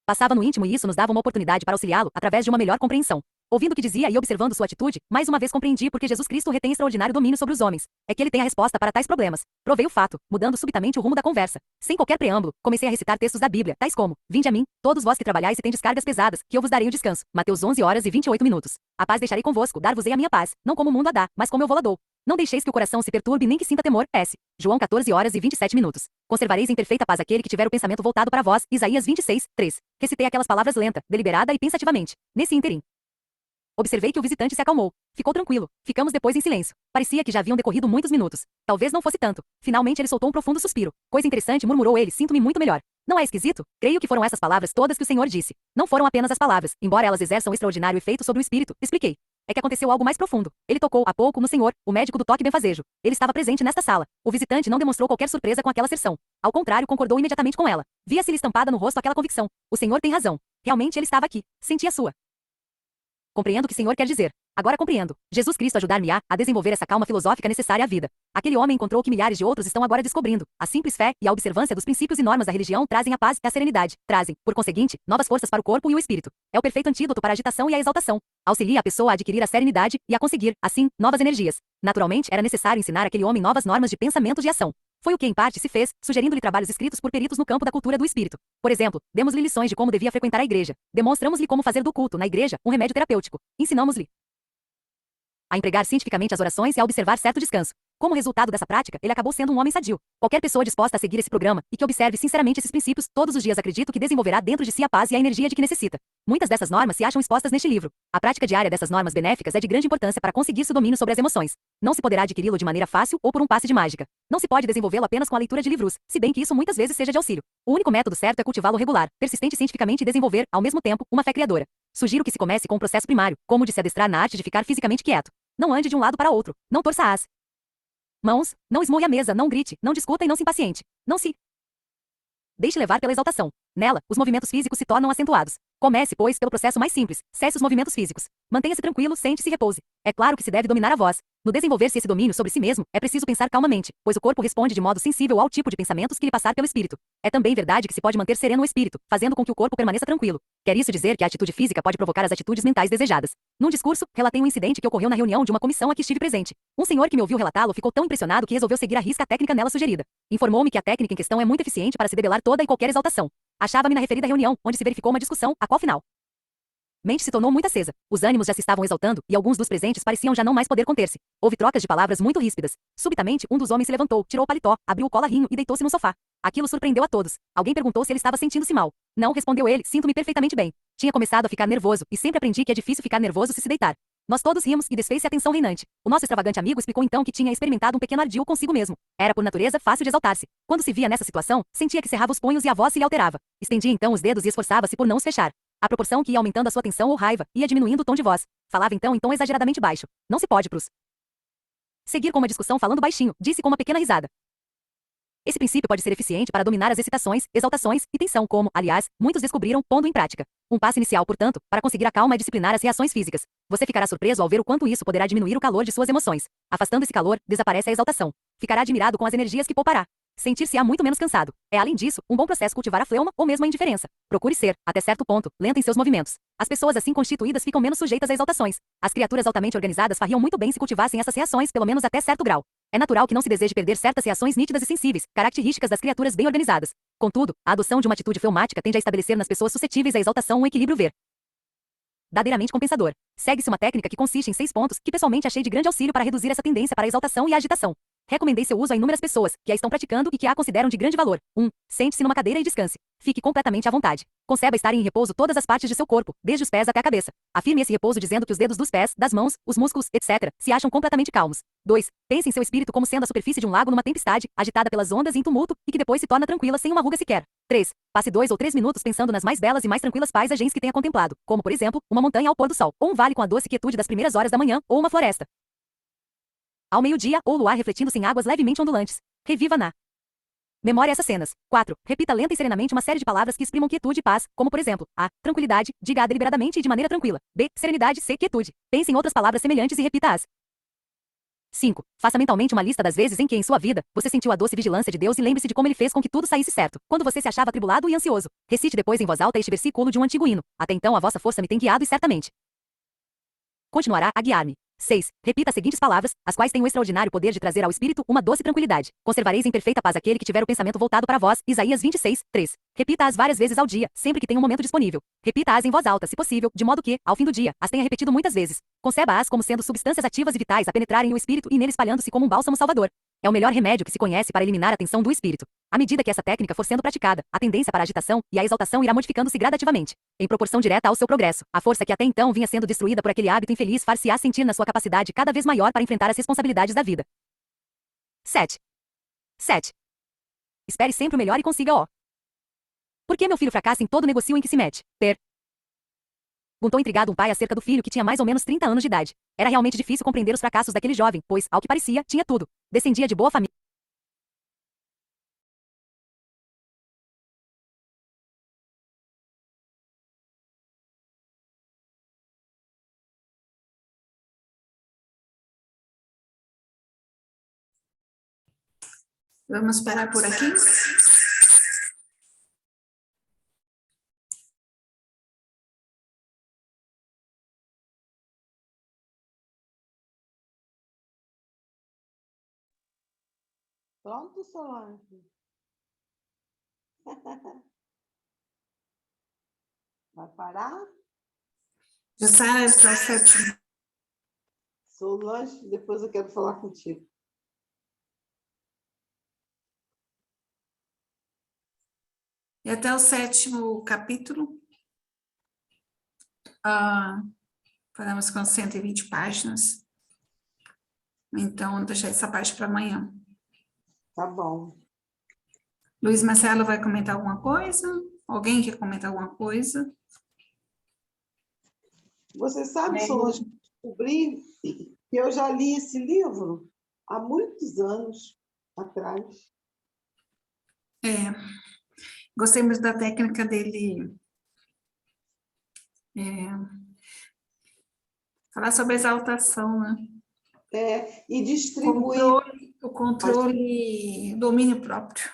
passava no íntimo e isso nos dava uma oportunidade para auxiliá-lo, através de uma melhor compreensão. Ouvindo o que dizia e observando sua atitude, mais uma vez compreendi porque Jesus Cristo retém extraordinário domínio sobre os homens. É que ele tem a resposta para tais problemas. Provei o fato, mudando subitamente o rumo da conversa. Sem qualquer preâmbulo, comecei a recitar textos da Bíblia, tais como, vinde a mim, todos vós que trabalhais e tendes cargas pesadas, que eu vos darei o descanso. Mateus 11 horas e 28 minutos. A paz deixarei convosco, dar-vos-ei a minha paz, não como o mundo a dá, mas como eu vou-la dou. Não deixeis que o coração se perturbe nem que sinta temor. S. João 14 horas e 27 minutos. Conservareis em perfeita paz aquele que tiver o pensamento voltado para vós. Isaías 26, 3. Recitei aquelas palavras lenta, deliberada e pensativamente. Nesse ínterim, observei que o visitante se acalmou. Ficou tranquilo. Ficamos depois em silêncio. Parecia que já haviam decorrido muitos minutos. Talvez não fosse tanto. Finalmente ele soltou um profundo suspiro. Coisa interessante, murmurou ele, sinto-me muito melhor. Não é esquisito? Creio que foram essas palavras todas que o Senhor disse. Não foram apenas as palavras, embora elas exerçam extraordinário efeito sobre o espírito, expliquei. É que aconteceu algo mais profundo. Ele tocou, há pouco, no Senhor, o médico do toque benfazejo. Ele estava presente nesta sala. O visitante não demonstrou qualquer surpresa com aquela asserção. Ao contrário, concordou imediatamente com ela. Via-se-lhe estampada no rosto aquela convicção. O Senhor tem razão. Realmente ele estava aqui. Senti a sua. Compreendo o que o Senhor quer dizer. Agora compreendo. Jesus Cristo ajudar-me-á a desenvolver essa calma filosófica necessária à vida. Aquele homem encontrou o que milhares de outros estão agora descobrindo. A simples fé e a observância dos princípios e normas da religião trazem a paz e a serenidade. Trazem, por conseguinte, novas forças para o corpo e o espírito. É o perfeito antídoto para a agitação e a exaltação. Auxilia a pessoa a adquirir a serenidade e a conseguir, assim, novas energias. Naturalmente, era necessário ensinar àquele homem novas normas de pensamento e de ação. Foi o que em parte se fez, sugerindo-lhe trabalhos escritos por peritos no campo da cultura do espírito. Por exemplo, demos-lhe lições de como devia frequentar a igreja. Demonstramos-lhe como fazer do culto, na igreja, um remédio terapêutico. Ensinamos-lhe a empregar cientificamente as orações e a observar certo descanso. Como resultado dessa prática, ele acabou sendo um homem sadio. Qualquer pessoa disposta a seguir esse programa e que observe sinceramente esses princípios, todos os dias acredito que desenvolverá dentro de si a paz e a energia de que necessita. Muitas dessas normas se acham expostas neste livro. A prática diária dessas normas benéficas é de grande importância para conseguir-se o domínio sobre as emoções. Não se poderá adquiri-lo de maneira fácil ou por um passe de mágica. Não se pode desenvolvê-lo apenas com a leitura de livros, se bem que isso muitas vezes seja de auxílio. O único método certo é cultivá-lo regular, persistente cientificamente e desenvolver, ao mesmo tempo, uma fé criadora. Sugiro que se comece com um processo primário, como o de se adestrar na arte de ficar fisicamente quieto. Não ande de um lado para outro, não torça as mãos, não esmurre a mesa, não grite, não discuta e não se impaciente. Não se deixe levar pela exaltação. Nela, os movimentos físicos se tornam acentuados. Comece, pois, pelo processo mais simples. Cesse os movimentos físicos. Mantenha-se tranquilo, sente-se e repouse. É claro que se deve dominar a voz. No desenvolver-se esse domínio sobre si mesmo, é preciso pensar calmamente, pois o corpo responde de modo sensível ao tipo de pensamentos que lhe passar pelo espírito. É também verdade que se pode manter sereno o espírito, fazendo com que o corpo permaneça tranquilo. Quer isso dizer que a atitude física pode provocar as atitudes mentais desejadas. Num discurso, relatei um incidente que ocorreu na reunião de uma comissão a que estive presente. Um senhor que me ouviu relatá-lo ficou tão impressionado que resolveu seguir à risca a técnica nela sugerida. Informou-me que a técnica em questão é muito eficiente para se debelar toda e qualquer exaltação. Achava-me na referida reunião, onde se verificou uma discussão, a qual final mente se tornou muito acesa. Os ânimos já se estavam exaltando, e alguns dos presentes pareciam já não mais poder conter-se. Houve trocas de palavras muito ríspidas. Subitamente, um dos homens se levantou, tirou o paletó, abriu o colarrinho e deitou-se no sofá. Aquilo surpreendeu a todos. Alguém perguntou se ele estava sentindo-se mal. Não, respondeu ele, sinto-me perfeitamente bem. Tinha começado a ficar nervoso, e sempre aprendi que é difícil ficar nervoso se deitar. Nós todos rimos e desfez-se a tensão reinante. O nosso extravagante amigo explicou então que tinha experimentado um pequeno ardil consigo mesmo. Era por natureza fácil de exaltar-se. Quando se via nessa situação, sentia que cerrava os punhos e a voz se lhe alterava. Estendia então os dedos e esforçava-se por não os fechar. À proporção que ia aumentando a sua tensão ou raiva, ia diminuindo o tom de voz. Falava então em tom exageradamente baixo. Não se pode seguir com uma discussão falando baixinho, disse com uma pequena risada. Esse princípio pode ser eficiente para dominar as excitações, exaltações e tensão, como, aliás, muitos descobriram pondo em prática. Um passo inicial, portanto, para conseguir a calma é disciplinar as reações físicas. Você ficará surpreso ao ver o quanto isso poderá diminuir o calor de suas emoções. Afastando esse calor, desaparece a exaltação. Ficará admirado com as energias que poupará. Sentir-se-á muito menos cansado. É, além disso, um bom processo cultivar a fleuma ou mesmo a indiferença. Procure ser, até certo ponto, lento em seus movimentos. As pessoas assim constituídas ficam menos sujeitas a exaltações. As criaturas altamente organizadas fariam muito bem se cultivassem essas reações, pelo menos até certo grau. É natural que não se deseje perder certas reações nítidas e sensíveis, características das criaturas bem organizadas. Contudo, a adoção de uma atitude fleumática tende a estabelecer nas pessoas suscetíveis à exaltação um equilíbrio verdadeiramente compensador. Segue-se uma técnica que consiste em 6 pontos, que pessoalmente achei de grande auxílio para reduzir essa tendência para a exaltação e a agitação. Recomendei seu uso a inúmeras pessoas, que a estão praticando e que a consideram de grande valor. 1. Sente-se numa cadeira e descanse. Fique completamente à vontade. Conceba estar em repouso todas as partes de seu corpo, desde os pés até a cabeça. Afirme esse repouso dizendo que os dedos dos pés, das mãos, os músculos, etc., se acham completamente calmos. 2. Pense em seu espírito como sendo a superfície de um lago numa tempestade, agitada pelas ondas em tumulto, e que depois se torna tranquila sem uma ruga sequer. 3. Passe 2 ou 3 minutos pensando nas mais belas e mais tranquilas paisagens que tenha contemplado, como por exemplo, uma montanha ao pôr do sol, ou um vale com a doce quietude das primeiras horas da manhã, ou uma floresta ao meio-dia, ou o luar refletindo-se em águas levemente ondulantes. Reviva na memória essas cenas. 4. Repita lenta e serenamente uma série de palavras que exprimam quietude e paz, como por exemplo, A. Tranquilidade, diga A deliberadamente e de maneira tranquila. B. Serenidade, C. Quietude. Pense em outras palavras semelhantes e repita-as. 5. Faça mentalmente uma lista das vezes em que, em sua vida, você sentiu a doce vigilância de Deus e lembre-se de como ele fez com que tudo saísse certo, quando você se achava atribulado e ansioso. Recite depois em voz alta este versículo de um antigo hino. Até então a vossa força me tem guiado e certamente continuará a guiar-me. 6. Repita as seguintes palavras, as quais têm o extraordinário poder de trazer ao espírito uma doce tranquilidade. Conservareis em perfeita paz aquele que tiver o pensamento voltado para vós. Isaías 26, 3. Repita-as várias vezes ao dia, sempre que tenha um momento disponível. Repita-as em voz alta, se possível, de modo que, ao fim do dia, as tenha repetido muitas vezes. Conceba-as como sendo substâncias ativas e vitais a penetrarem o espírito e nele espalhando-se como um bálsamo salvador. É o melhor remédio que se conhece para eliminar a tensão do espírito. À medida que essa técnica for sendo praticada, a tendência para a agitação e a exaltação irá modificando-se gradativamente, em proporção direta ao seu progresso. A força que até então vinha sendo destruída por aquele hábito infeliz far-se-á sentir na sua capacidade cada vez maior para enfrentar as responsabilidades da vida. 7. Espere sempre o melhor e consiga-o. Por que meu filho fracassa em todo negocio em que se mete? Perguntou intrigado um pai acerca do filho que tinha mais ou menos 30 anos de idade. Era realmente difícil compreender os fracassos daquele jovem, pois, ao que parecia, tinha tudo. Descendia de boa família. Vamos parar por aqui? Pronto, Solange? Vai parar? Jussara, está certo. Solange, depois eu quero falar contigo. E até o 7º capítulo, falamos com 120 páginas. Então, vou deixar essa parte para amanhã. Tá bom. Luiz Marcelo vai comentar alguma coisa? Alguém quer comentar alguma coisa? Você sabe, Solange, descobri que eu já li esse livro há muitos anos atrás. Gostei muito da técnica dele falar sobre exaltação, né? E distribuir. O controle, domínio próprio.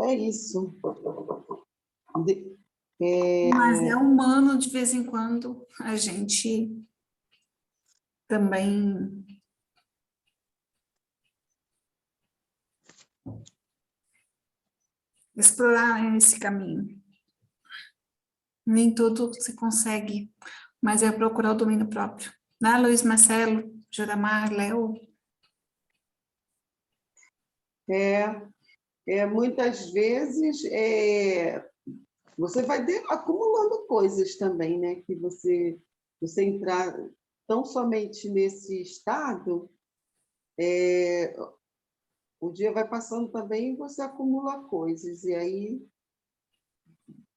É isso. Mas é humano, de vez em quando, a gente também explorar esse caminho. Nem tudo se consegue, mas é procurar o domínio próprio. Né, Luiz Marcelo, Joramar, Léo? Muitas vezes você vai acumulando coisas também, né? Que você entrar tão somente nesse estado, o dia vai passando também e você acumula coisas, e aí,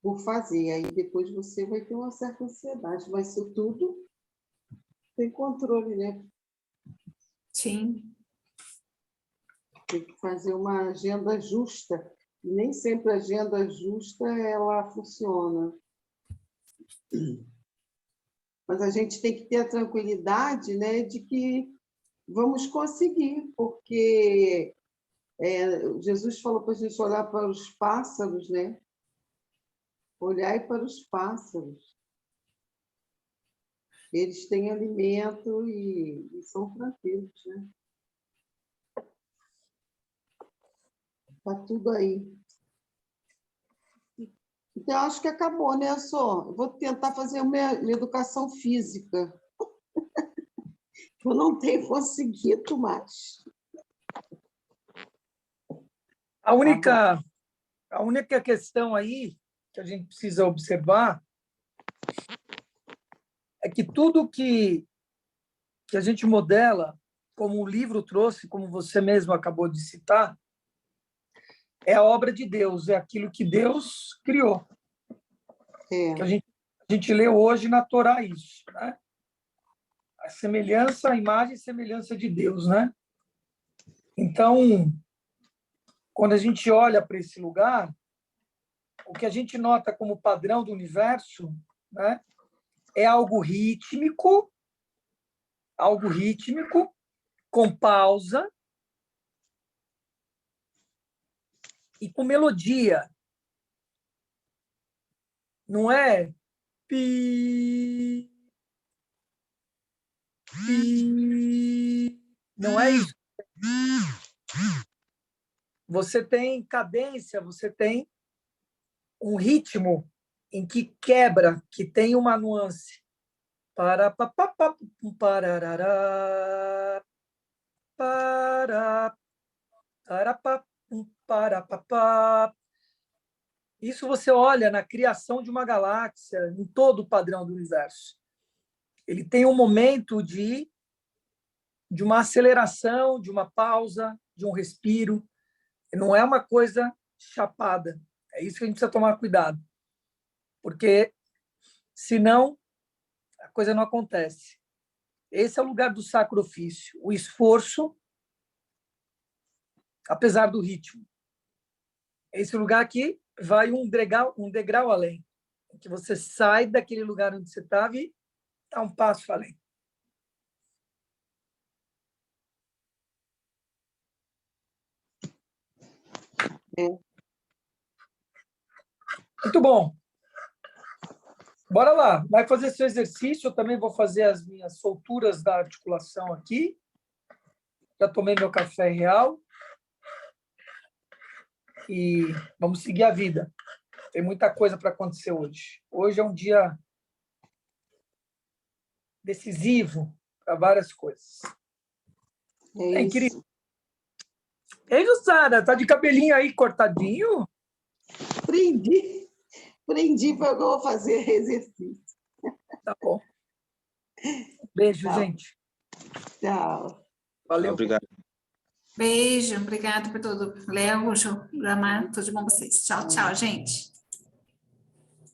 por fazer, aí depois você vai ter uma certa ansiedade, mas isso tudo tem controle, né? Sim. Tem que fazer uma agenda justa, e nem sempre a agenda justa ela funciona. Mas a gente tem que ter a tranquilidade, né, de que vamos conseguir, porque Jesus falou para a gente olhar para os pássaros, né? Olhar para os pássaros. Eles têm alimento e são tranquilos, né? Está tudo aí. Então, acho que acabou, né, Só? Vou tentar fazer minha educação física. Eu não tenho conseguido mais. A única questão aí que a gente precisa observar é que tudo que a gente modela, como o livro trouxe, como você mesmo acabou de citar, é a obra de Deus, é aquilo que Deus criou. Que a gente leu hoje na Torá isso, né? A semelhança, a imagem e semelhança de Deus, né? Então, quando a gente olha para esse lugar, o que a gente nota como padrão do universo, né, é algo rítmico, com pausa e com melodia. Não é pi, pi, não é isso. Você tem cadência, você tem um ritmo em que quebra, que tem uma nuance. Para papapá, pararará, para para papá. Isso você olha na criação de uma galáxia, em todo o padrão do universo. Ele tem um momento de uma aceleração, de uma pausa, de um respiro. Não é uma coisa chapada. É isso que a gente precisa tomar cuidado. Porque, senão, a coisa não acontece. Esse é o lugar do sacrifício, o esforço, apesar do ritmo. Esse lugar aqui vai um degrau além, que você sai daquele lugar onde você estava e dá um passo além. Muito bom. Bora lá. Vai fazer seu exercício. Eu também vou fazer as minhas solturas da articulação aqui. Já tomei meu café real. E vamos seguir a vida. Tem muita coisa para acontecer hoje. Hoje é um dia decisivo para várias coisas. É isso. Querido, Ei, Jussara, tá de cabelinho aí cortadinho? Prendi, prendi para eu vou fazer exercício. Tá bom. Beijo, Tá. gente. Tchau. Valeu. Obrigado. Beijo, obrigado por tudo. Léo, Ju, Gramar, tudo de bom vocês. Tchau, tchau, gente.